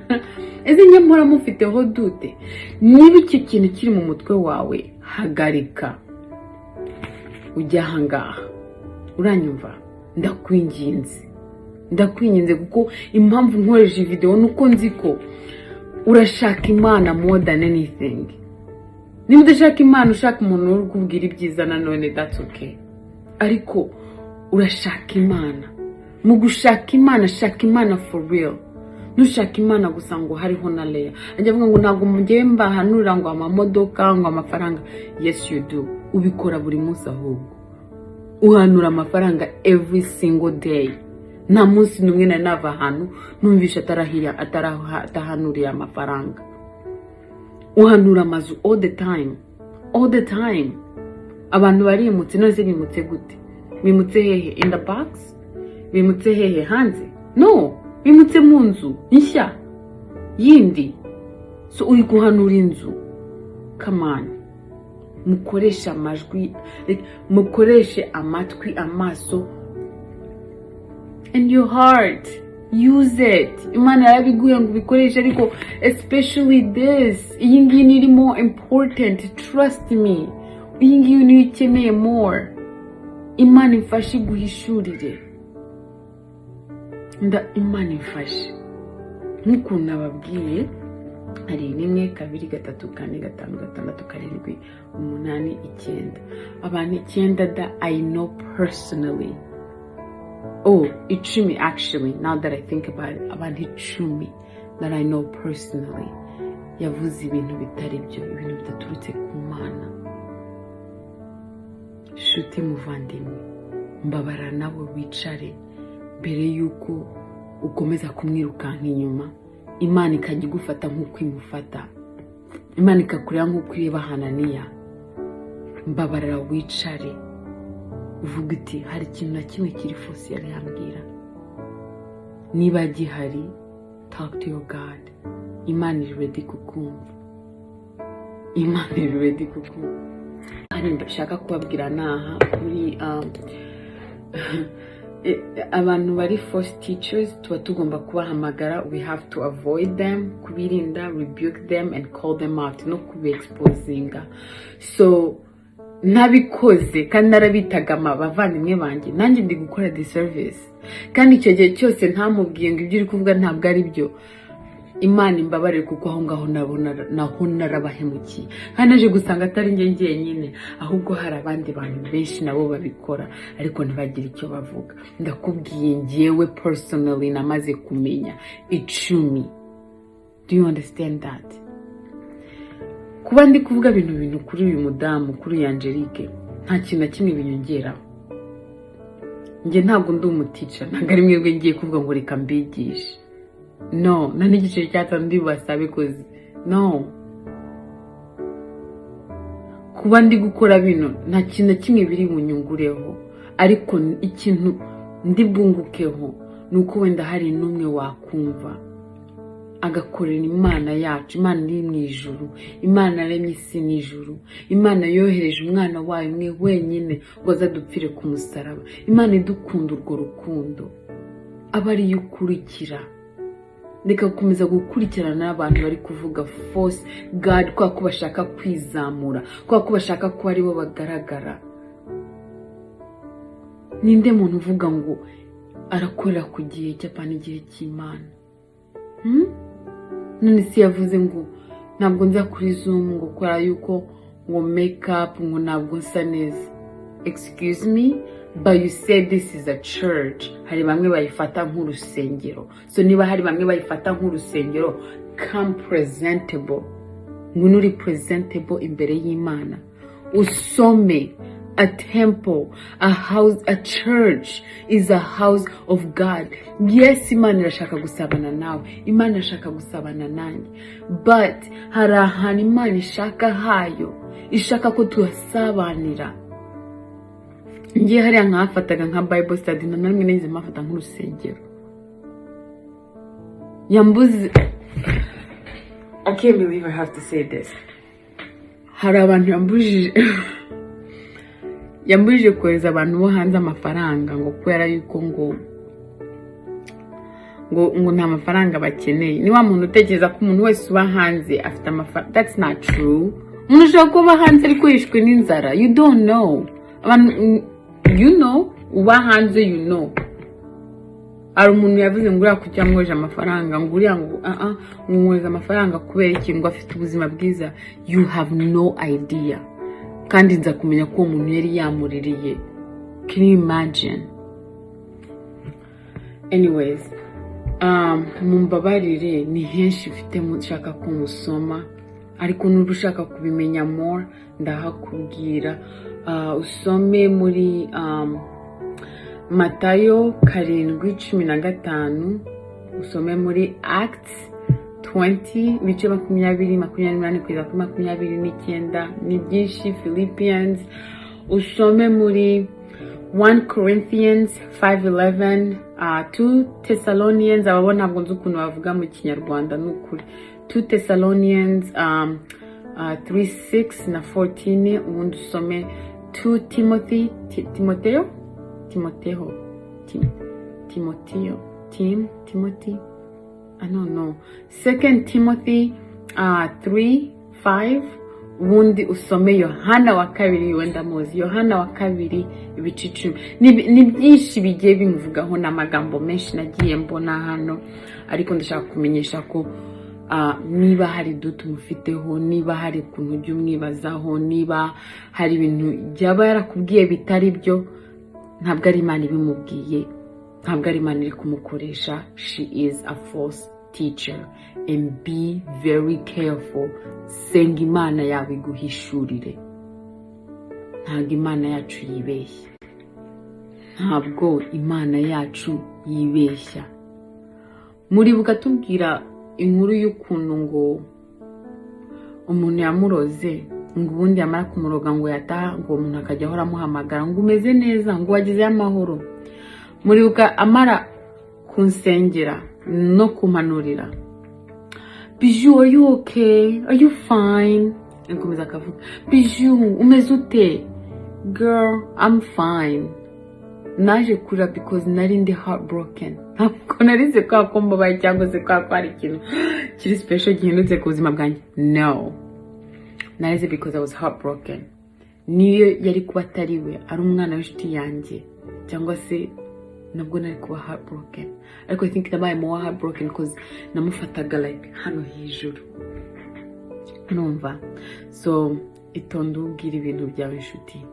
ese njya mpora mufiteho dute, niba icyo kintu kiri mu mutwe wawe, hagarika ujya ahangaha. Uranyumva? Ndakwinginze kuko impamvu nkoresha video nuko nzi ko urashaka Imana more than anything. Niba udashaka Imana, ushaka umuntu uri kubwira ibyiza, nanone that's okay. ariko urashaka Imana. Mu gushaka Imana, shaka Imana for real. Nushaka Imana gusa ngo hariho na leya. Ajya avuga ngo ntabwo mugiye mbahanura ngo amamodoka ngo amafaranga. Yes you do. Ubikora buri munsi ahubwo. Uhanura amafaranga every single day. Nta munsi numwe na nava ahantu numvisha atahanuriye amafaranga. Uhanura amazu all the time. All the time. Abantu barimutse nose bimutse gute? Bimutse hehe? In the box? Bimutse hehe hanze? No, bimutse mu nzu nshya yindi. So uri guhanura inzu. Come on. Mukoresha amajwi, mukoreshe amatwi, amaso and your heart. Use it. Imana yarabiguye ngo ubikoreshe, ariko especially this. Iyi ngiyi ni more important. Trust me. Iyi ngiyi ni ikeneye more. Imana imfashe guhishurire. Imana imfashe. Nk'ukuntu nababwiye, hari 1 2 3 4 5 6 7 8 9 abantu 9 that I know personally. Oh, Ichumi actually, now that I think about it, abantu 10 that I know personally yavuze ibintu bitari byo, ibintu bidaturutse ku Mana. Shuti muvandimwe, mbabara nawe wicare mbere yuko ukomeza kumwirukanka inyuma. Imana ikajya igufata nk'uko imufata. Imana ikakureba nk'uko ireba Hananiya. Mbabara wicare uvuga iti hari ikintu na kimwe kiri fosi yari yambwira. Niba gihari, talk to your God. Imana is ready kukumva. Imana is ready kukumva. Hari mbashaka kubabwira naha kuri abantu bari false teachers tuba tugomba kubahamagara. We have to avoid them, kubirinda, rebuke them and call them out, no kubi-exposinga. So nabikoze kandi narabitaga abavandimwe banjye, nanjye ndi gukora disservice, kandi icyo gihe cyose ntamubwiye ngo ibyo uri kuvuga ntabwo ari byo. Imana imbabarire kuko aho ngaho naho narabahemukiye, kandi naje gusanga atari njye njyenyine, ahubwo hari abandi bantu benshi nabo babikora ariko ntibagire icyo bavuga. Ndakubwiye njyewe personally namaze kumenya 10. Do you understand that? Kuba ndi kuvuga bintu kuri uyu mudamu, kuri uyu Angelique, nta kintu na kimwe binyongeraho. Nge ntabwo ndi umuticha, ntabwo ari mwebwe ngiye kuvuga ngo reka mbigishe. No, nani gice cyatanu ndi basabe kozi. No. Kuba ndi gukora bino nta kintu kimwe biri bunyungureho, ariko ikintu ndi bwungukeho nuko wenda hari numwe wakumva agakorera Imana yacu. Imana iri mu ijuru, Imana yaremye isi n'ijuru, Imana yohereje umwana wayo umwe wenyine ngo azadupfire ku musaraba. Imana idukunda urwo rukundo, aba ari yukurikira. Ndeka gukomeza gukurikirana n'abantu bari kuvuga false God kwa ko bashaka kwizamura, kwa ko bashaka ko ari bo bagaragara. Ninde muntu uvuga ngo arakorera ku gihe cy'apana igihe cy'Imana? None si yavuze ngo ntabwo nza kuri Zoom ngo kora yuko ngo make up ngo ntabwo nsa neza. Excuse me, but you said this is a church. Hari bamwe bayifata nk'urusengero. So niba hari bamwe bayifata nk'urusengero, come presentable. Ngo nuri presentable imbere y'Imana. Usome. A temple, a house, a church is a house of God. Yes, Imana irashaka gusabana nawe, Imana irashaka gusabana nanjye, but hari ahantu Imana ishaka hayo, ishaka ko tuhasabanira. Ngiye hariya nkafataga nka Bible study, na namwe neze mafata nk'urusengero. Yambuze, I can't believe I have to say this. Hari abantu yambujije kohereza abantu bo hanze amafaranga ngo kubera yuko ngo nta mafaranga bakeneye. Ni wa muntu utekereza ko umuntu wese uba hanze afite amafaranga. That's not true. Umuntu ushobora kuba hanze ariko yishwe n'inzara. You don't know. You know, uba hanze you know. Ari umuntu yavuze ngo uriya kujya mwoje amafaranga, ngo uriya ngo mwoje amafaranga kubera iki, ngo afite ubuzima bwiza. You have no idea. Kandi nza kumenya ko umuntu yari yamuririye Can you imagine? Anyways, mumbabarire ni henshi mfite mushaka kumusoma, ariko nuba ushaka kubimenya more ndahakubwira. Usome muri Matayo 7:15, usome muri Acts 20 ibice 20-28-29 ni byinshi. Philippians, usome muri 1 Corinthians 5:11, 2 Thessalonians, ababo ntabwo nzi ukuntu bavuga mu Kinyarwanda n'ukuri. 2 Thessalonians 3:6 na 14, ubundi usome 2 Timothy, I don't know, 2 Timothy 3:5, ubundi usome Yohana wa kabiri, wenda muzi Yohana wa kabiri ibice 10. Ni byinshi bigiye bimuvugaho n'amagambo menshi nagiye mbona hano, ariko ndashaka kumenyesha ko niba hari dutu mufiteho, niba hari ukuntu ujya umwibazaho, niba hari ibintu byaba yarakubwiye bitari byo, ntabwo ari Imana ibimubwiye, ntabwo ari Imana iri kumukoresha. She is a false teacher, and be very careful. Senga Imana yawe iguhishurire. Ntabwo Imana yacu yibeshya, ntabwo Imana yacu yibeshya. Muribuka tubwira inkuru y'ukuntu ngo umuntu yamuroze, ngo ubundi yamara kumuroga ngo yataha, ngo umuntu akajya ahora amuhamagara ngo umeze neza, ngo wagize amahoro. Muribuka amara kunsengera no kumpanurira, Bijou, are you okay? Are you fine? Nkomeza akavuga, Bijou, umeze ute? Girl, I'm fine. Naje kura because nari ndi heartbroken. Ntabwo narize kwa kombabaye cyangwa se kwa kwari ikintu kiri special gihindutse ku buzima bwanjye. No. Narize because I was heartbroken. Niyo yari kuba atariwe, ari umwana w'inshuti yanjye, cyangwa se nabwo nari kuba heartbroken. Ariko I think nabaye more heartbroken because namufataga like hano hejuru. Numva. So itonde ubwira ibintu byawe inshuti,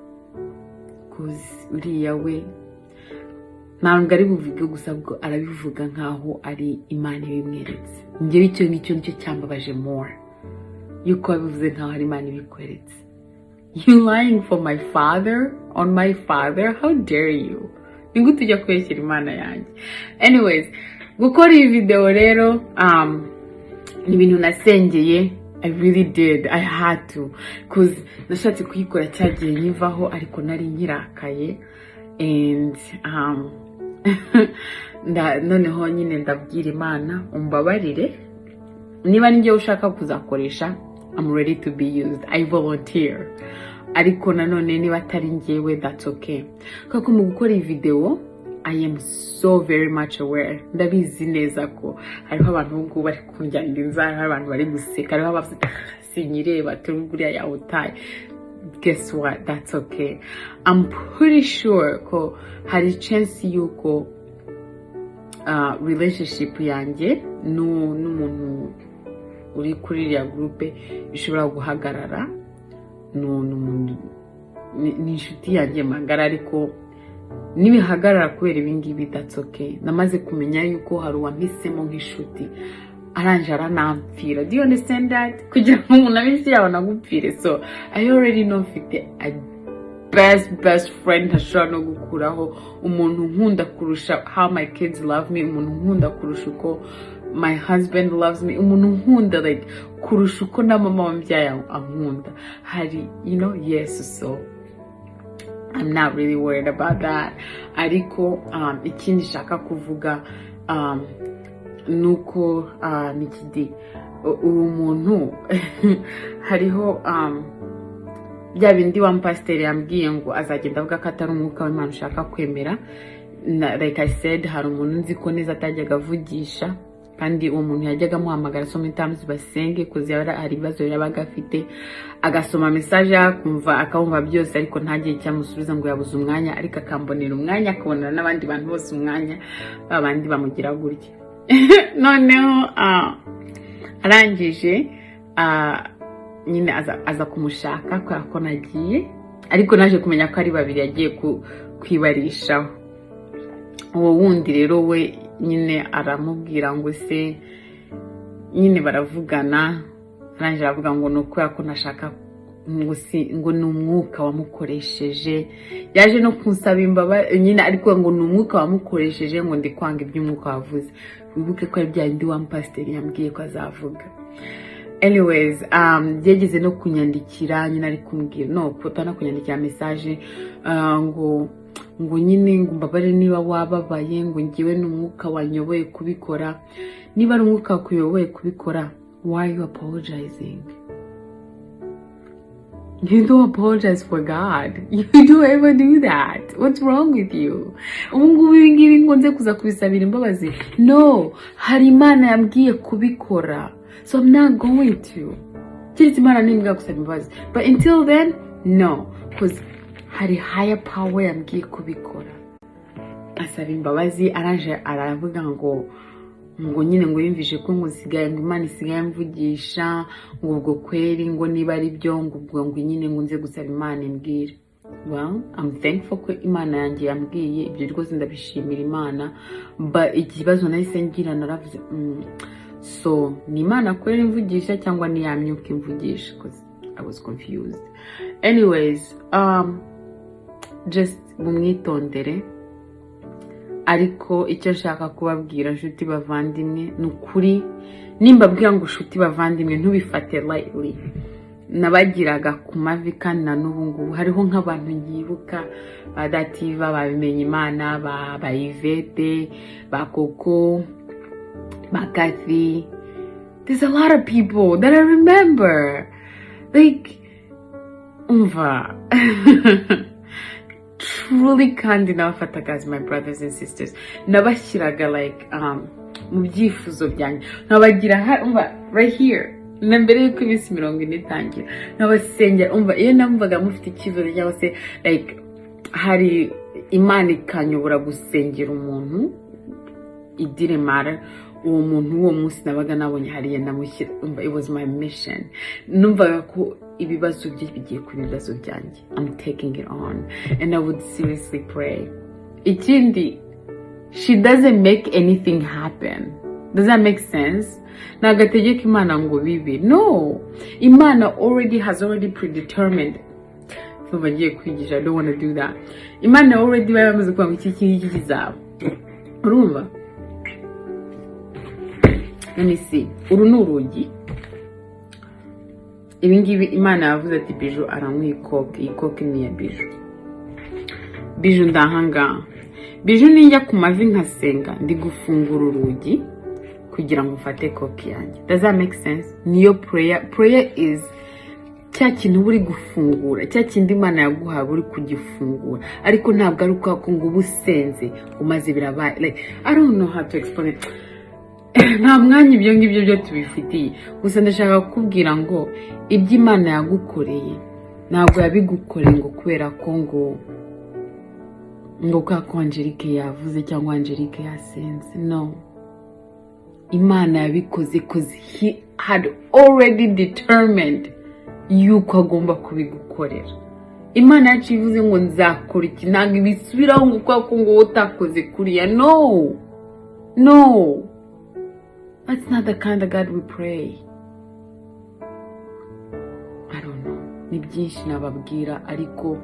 cause uriya we ntabwo ari buvuge gusa, bwo arabivuga nkaho ari Imana ibimweretse. Njyewe icyo nicyo cyambabaje more, yuko abivuze nkaho ari Imana ibikweretse. You lying for my father, on my father? How dare you? Ningute ujya kweshyira Imana yanjye. Anyways, gukora iyi video rero ni ibintu nasengeye. I really did. I had to, cause nashatse kuyikora cyagiye nyivaho, ariko nari nkirakaye, and noneho nyine ndabwira Imana umbabarire, niba ninjye ushaka kuzakoresha, I'm ready to be used. I volunteer. Ariko nanone niba atari njyewe, that's okay. Kuko mu gukora iyi video, I am so very much aware. Ndabizi neza ko hariho abantu ngo bari kunjyanira inzara, hariho abantu bari guseka, hariho abafite sinyireba turuguriya ya utaye. Guess what? That's okay. I'm pretty sure ko hari chance yuko relationship yanjye n'umuntu uri kuri iriya groupe ishobora guhagarara. Ni inshuti yanjye magara, ariko nibihagarara kubera ibingibi, that's okay. Namaze kumenya yuko hari uwampisemo nk'inshuti, aranje aranampfira. Do you understand that? Kugira ngo umuntu abinshi yabona gupfire. So I already know mfite a best friend ashobora no gukuraho umuntu nkunda kurusha how my kids love me, umuntu nkunda kurusha uko my husband loves me, umuntu nkunda like kurusha uko na mama wambyaye ankunda. Hari, you know, yes. So I'm not really worried about that. Ariko ikindi shaka kuvuga nuko nikidi umuntu hariho bya bindi wa pastor yambwiye ngo azagenda avuga ko atari umwuka w'Imana ushaka kwemera. Like I said, hari umuntu nzi ko neza atajyaga avugisha, kandi uwo muntu yajyaga amuhamagara so many times basenge, kuzira hari ibibazo yabaga afite, agasoma message akumva akawumva byose, ariko ntagiye cyamusubiza ngo yabuze umwanya, ariko akambonera umwanya, akabonera n'abandi bantu bose umwanya, babandi bamugira gutya. Noneho arangije nyine aza kumushaka kwa ko nagiye, ariko naje kumenya ko ari babiri yagiye kwibarishaho. Uwo wundi rero we nyine aramubwira ngo se nyine baravugana, arangije avuga ngo nuko yako nashaka ngo ni umwuka wamukoresheje, yaje no kunsaba imbabazi nyine, ariko ngo ni umwuka wamukoresheje, ngo ndi kwanga iby'umwuka wavuze. Wibuke ko ari bya ndi wa pastor yambwiye ko azavuga. Anyways, yageze no kunyandikira nyine ari kumbwira no kutana kunyandikira message ngo nyine ngo mbabare niba wababaye, ngo ngiwe n'umwuka wanyoboye kubikora. Niba ari umwuka wakuyoboye kubikora, why are you apologizing? You don't apologize for God. You don't ever do that. What's wrong with you? Ubungubu ibingibi ngo nze kuza kubisabira imbabazi. No, hari Imana yambwiye kubikora. So I'm not going to. Kiretse Imana nimbwa gusaba imbabazi. But until then, no. Because hari higher power yambwiye kubikora. Asaba imbabazi, aranje aravuga ngo nyine ngo yumvishe ko ngo sigaye ngo Imana isigaye mvugisha ngo ubwo kweri ngo niba ari byo ngo ubwo ngo nyine ngo nze gusaba Imana imbwira. Well, I'm thankful ko Imana yanjye yambwiye ibyo rwose, ndabishimira Imana. But ikibazo nahise ngira naravuze so ni Imana kweri mvugisha cyangwa ni ya myuka imvugisha, because I was confused. Anyways, just bumwitondere. Ariko icyo nshaka kubabwira nshuti bavandimwe nukuri, nimbabwira ngo nshuti bavandimwe ntubifate lightly. Nabagiraga ku mavi kandi na n'ubu ngubu hariho nk'abantu nyibuka badativa babimenye Imana, ba Yvette, ba Koko, ba Kathy. There's a lot of people that I remember. Like, truly kandi nabafataga as my brothers and sisters. Nabashyiraga like mu byifuzo byanjye. Nabagira right here. Na mbere yuko iminsi 40 itangira. Nabasengera iyo namvaga mufite ikibazo cyangwa se like hari Imana ikanyobora gusengera umuntu, it didn't matter. Uwo muntu uwo munsi nabaga nabonye hariya namushyira. It was my mission. Numvaga ko ibibazo bye bigiye ku bibazo byanjye. I'm taking it on, and I would seriously pray. Ikindi, she doesn't make anything happen. Does that make sense? Nagategeka Imana ngo bibe. No, Imana has already predetermined. So bagiye kwigisha, I don't want to do that. Imana already bamaze kwanga iki kizaba. Urumva? Let me see. Uru n'urugi. Ibingibi Imana yavuze ati Bijou aranywa ikoke ni ya Bijou. Bijou ndahanga. Bijou ninjya ku mavi nkasenga ndi gufungura urugi kugira ngo mfate koke yanjye. Does that make sense? Niyo prayer. Prayer is cya kintu buri gufungura, cya kindi Imana yaguha buri kugifungura. Ariko ntabwo ari uko ngo ubusenze umaze birabaye. Like, I don't know how to explain it. Nta mwanya ibyo ngibyo byo tubifitiye. Gusa ndashaka kukubwira ngo ibyo Imana yagukoreye ntabwo yabigukoreye ngo kubera ko ngo kwa Angelique yavuze cyangwa Angelique yasenze. No, Imana yabikoze cause he had already determined yuko agomba kubigukorera. Imana yacu ivuze ngo nzakora iki, ntabwo ibisubiraho ngo kwa ko ngo utakoze kuriya. No, that's not the kind of God we pray. I don't know. Ni byinshi nababwira, ariko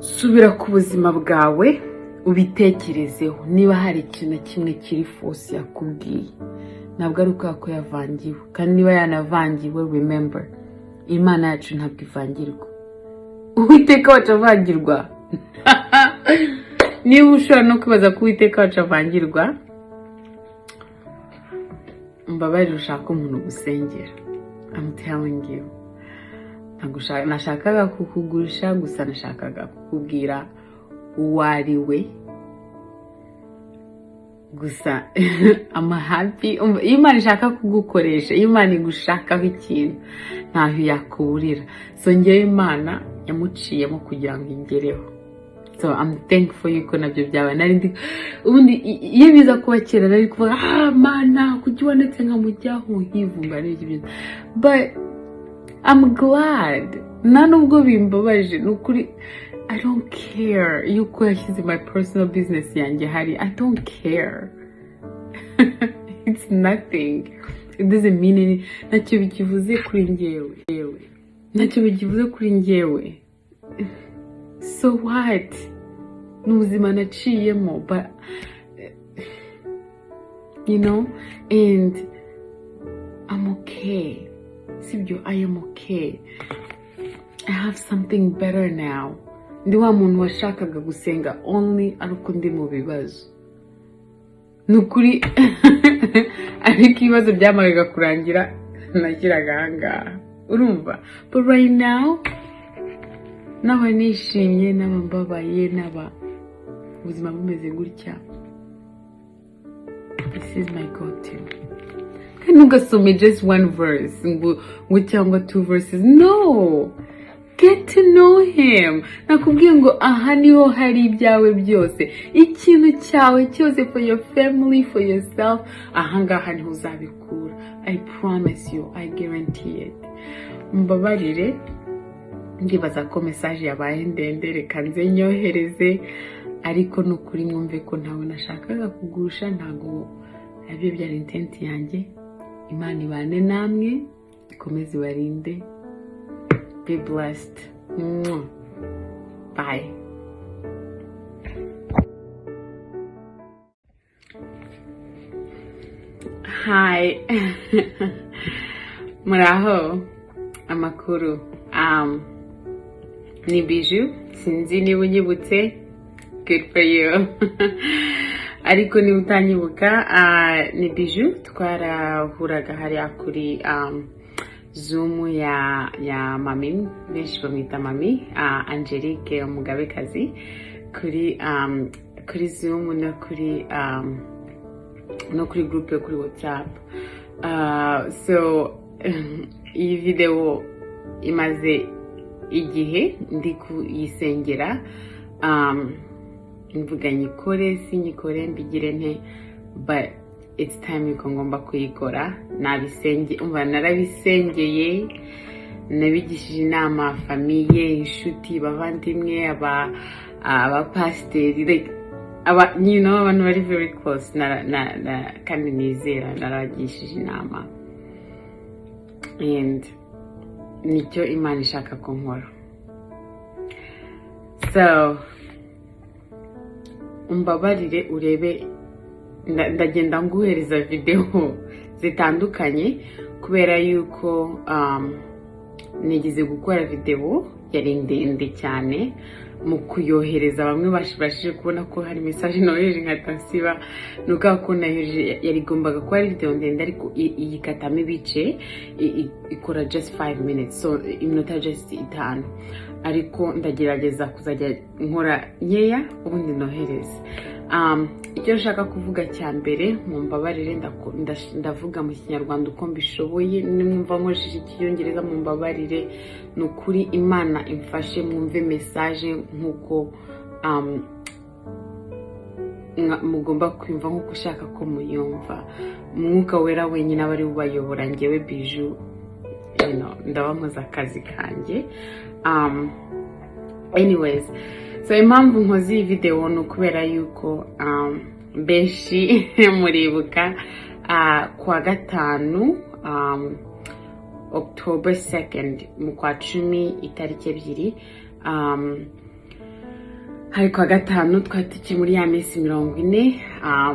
subira ku buzima bwawe ubitekerezeho. Niba hari ikintu kimwe kiri force yakubwiye, ntabwo ari uko yavangiwe. Kandi niba yanavangiwe, remember, Imana yacu ntabwo ivangirwa. Uwiteka wacu avangirwa. Niba ushobora no kwibaza ko Uwiteka wacu avangirwa, mbabarira ushaka umuntu gusengera. I'm telling you. Nashakaga kukugurisha, gusa nashakaga kukubwira uwo ari we. Gusa I'm happy. Imana ishaka kugukoresha, Imana igushakaho ikintu ntaho yakuburira. So ngewe Imana yamuciyemo kugira ngo ingereho. So I'm thankful yuko nabyo byaba nari ubundi iyo biza kuba kera nari kuvuga Mana kuki wanetse nkamujyaho nkivumba n'ibyo. But I'm glad. Nta nubwo bimbabaje, nukuri I don't care yuko yashyize my personal business yanjye hari. I don't care. It's nothing. It doesn't mean any. Ntacyo bikivuze kuri njyewe. Ntacyo bikivuze kuri njyewe. So what? N'ubuzima naciyemo, but you know, and I'm okay. Sibyo, I am okay. I have something better now. Ndi wa muntu washakaga gusenga only aruko ndi mu bibazo. Nukuri ariko ibibazo byamaraga kurangira nagiraga ahangaha. Urumva? But right now, naba nishimye, naba mbabaye, naba ubuzima bumeze gutya. This is my go-to. Kandi ugasome just one verse, ngo cyangwa two verses. No! Get to know him. Nakubwiye ngo aha niho hari ibyawe byose. Ikintu cyawe cyose for your family, for yourself, aha ngaha niho uzabikura. I promise you, I guarantee it. Mbabarire, ndibaza ko message yabaye ndende, reka nze nyohereze, ariko nukuri mwumve ko ntawe nashakaga kugusha, ntago abyo byari intent yanjye. Imana ibane namwe, ikomeze ibarinde. Be blessed. Bye. Hi. Muraho. Amakuru. Ni Bijou. Sinzi niba unyibutse. Good for you. Ariko niba utanyibuka, ni Bijou. Twarahuraga hariya kuri Zoom ya mami, benshi bamwita mami, Angelique Umugabekazi, kuri Zoom no kuri group yo kuri WhatsApp. So iyi video imaze igihe ndi kuyisengera, mvuga nyikore sinyikore mbigire nte, but it's time yuko ngomba kuyikora. Narabisengeye, nabigishije inama famiye, inshuti, bavandimwe, abapasteri, like you know, abantu bari very close, kandi nizera, narabigishije inama, and nicyo Imana ishaka ko nkora. So umbabarire urebe, ndagenda nguhereza video zitandukanye kubera yuko nigeze gukora video yari ndende cyane mu kuyohereza. Bamwe bashije kubona ko hari message nohereje nkatasiba, nuko ko nayohereje yari gombaga kuba ari video ndende, ariko iyikatamo ibice, ikora just 5 minutes, so iminota just 5, ariko ndagerageza kuzajya nkora nkeya ubundi nohereza. Icyo nshaka kuvuga cya mbere, mumbabarire, ndavuga mu Kinyarwanda uko mbishoboye, nimwumva nkoresheje Icyongereza mumbabarire, nukuri Imana imfashe mwumve message nkuko mugomba kwumva, nkuko ushaka ko muyumva. Umwuka wera wenyine abari ubayobora, ngewe Bijou, ndabamuza akazi kanjye. Anyways, so impamvu nkoze iyi video ni ukubera yuko benshi muribuka kwa gatanu, October 2nd, mu kwa 10 itariki 2, hari kwa gatanu twari tukiri muri ya minsi 40.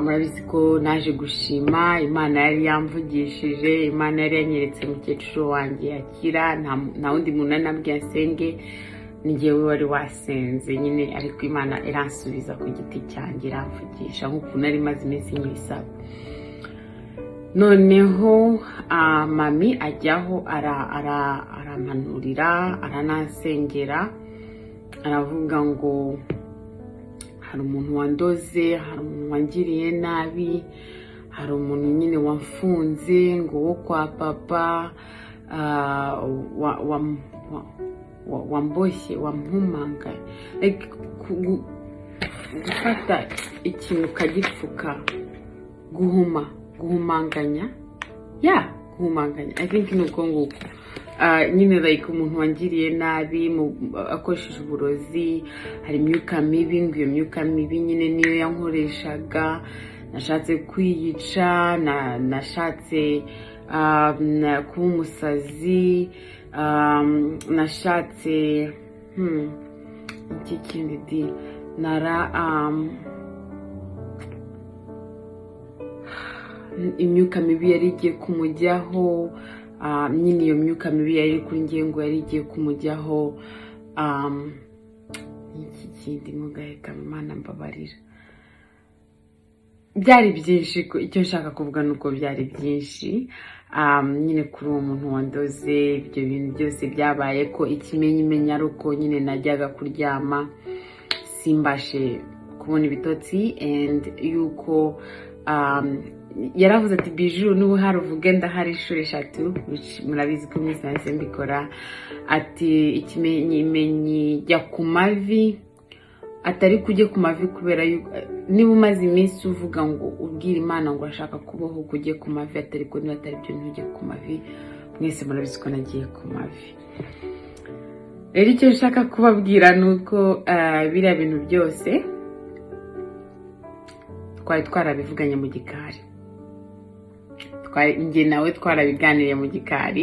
Murabizi ko naje gushima, Imana yari yamvugishije, Imana yari yanyeretse mukecuru wanjye akira, nta wundi muntu nabwiye asenge, ni njyewe wari wasenze nyine, ariko Imana iransubiza ku giti cyanjye, iramvugisha nk'uko nari maze iminsi nyisaba. Noneho mami ajyaho aramanurira, aranasengera, aravuga ngo hari umuntu wandoze, hari umuntu wangiriye nabi, hari umuntu nyine wamfunze, ngo wo kwa papa, wamboshye, wampumanga, like gufata ikintu kagipfuka, guhumanganya, guhumanganya, I think nuko nguko. nyine like umuntu wangiriye nabi akoresheje uburozi, hari imyuka mibi, ngo iyo myuka mibi nyine niyo yankoreshaga. Nashatse kwiyica, nashatse kuba umusazi, nashatse iki kindi di imyuka mibi yari igiye kumujyaho, nyine iyo myuka mibi yari kuri njye ngo yari igiye kumujyaho. Iki kindi mugaheka Imana mbabarira, byari byinshi. Icyo nshaka kuvuga nuko byari byinshi, nyine kuri uwo muntu wandoze. Ibyo bintu byose byabaye ko ikimenyimenya ari uko nyine najyaga kuryama simbashe kubona ibitotsi, and yuko yaravuze ati Bijou n'ubu hari uvuge ndahari inshuro 3, murabizi ko mwese nahise mbikora. Ati ikimenyimenyi jya ku mavi, atari kujye ku mavi kubera niba umaze iminsi uvuga ngo ubwira Imana ngo ashaka kubaho kujye ku mavi, atari ko niba atari byo ntujye ku mavi. Mwese murabizi ko nagiye ku mavi. Rero icyo nshaka kubabwira nuko biriya bintu byose twari twarabivuganye mu gikari, njye nawe twarabiganiriye mu gikari.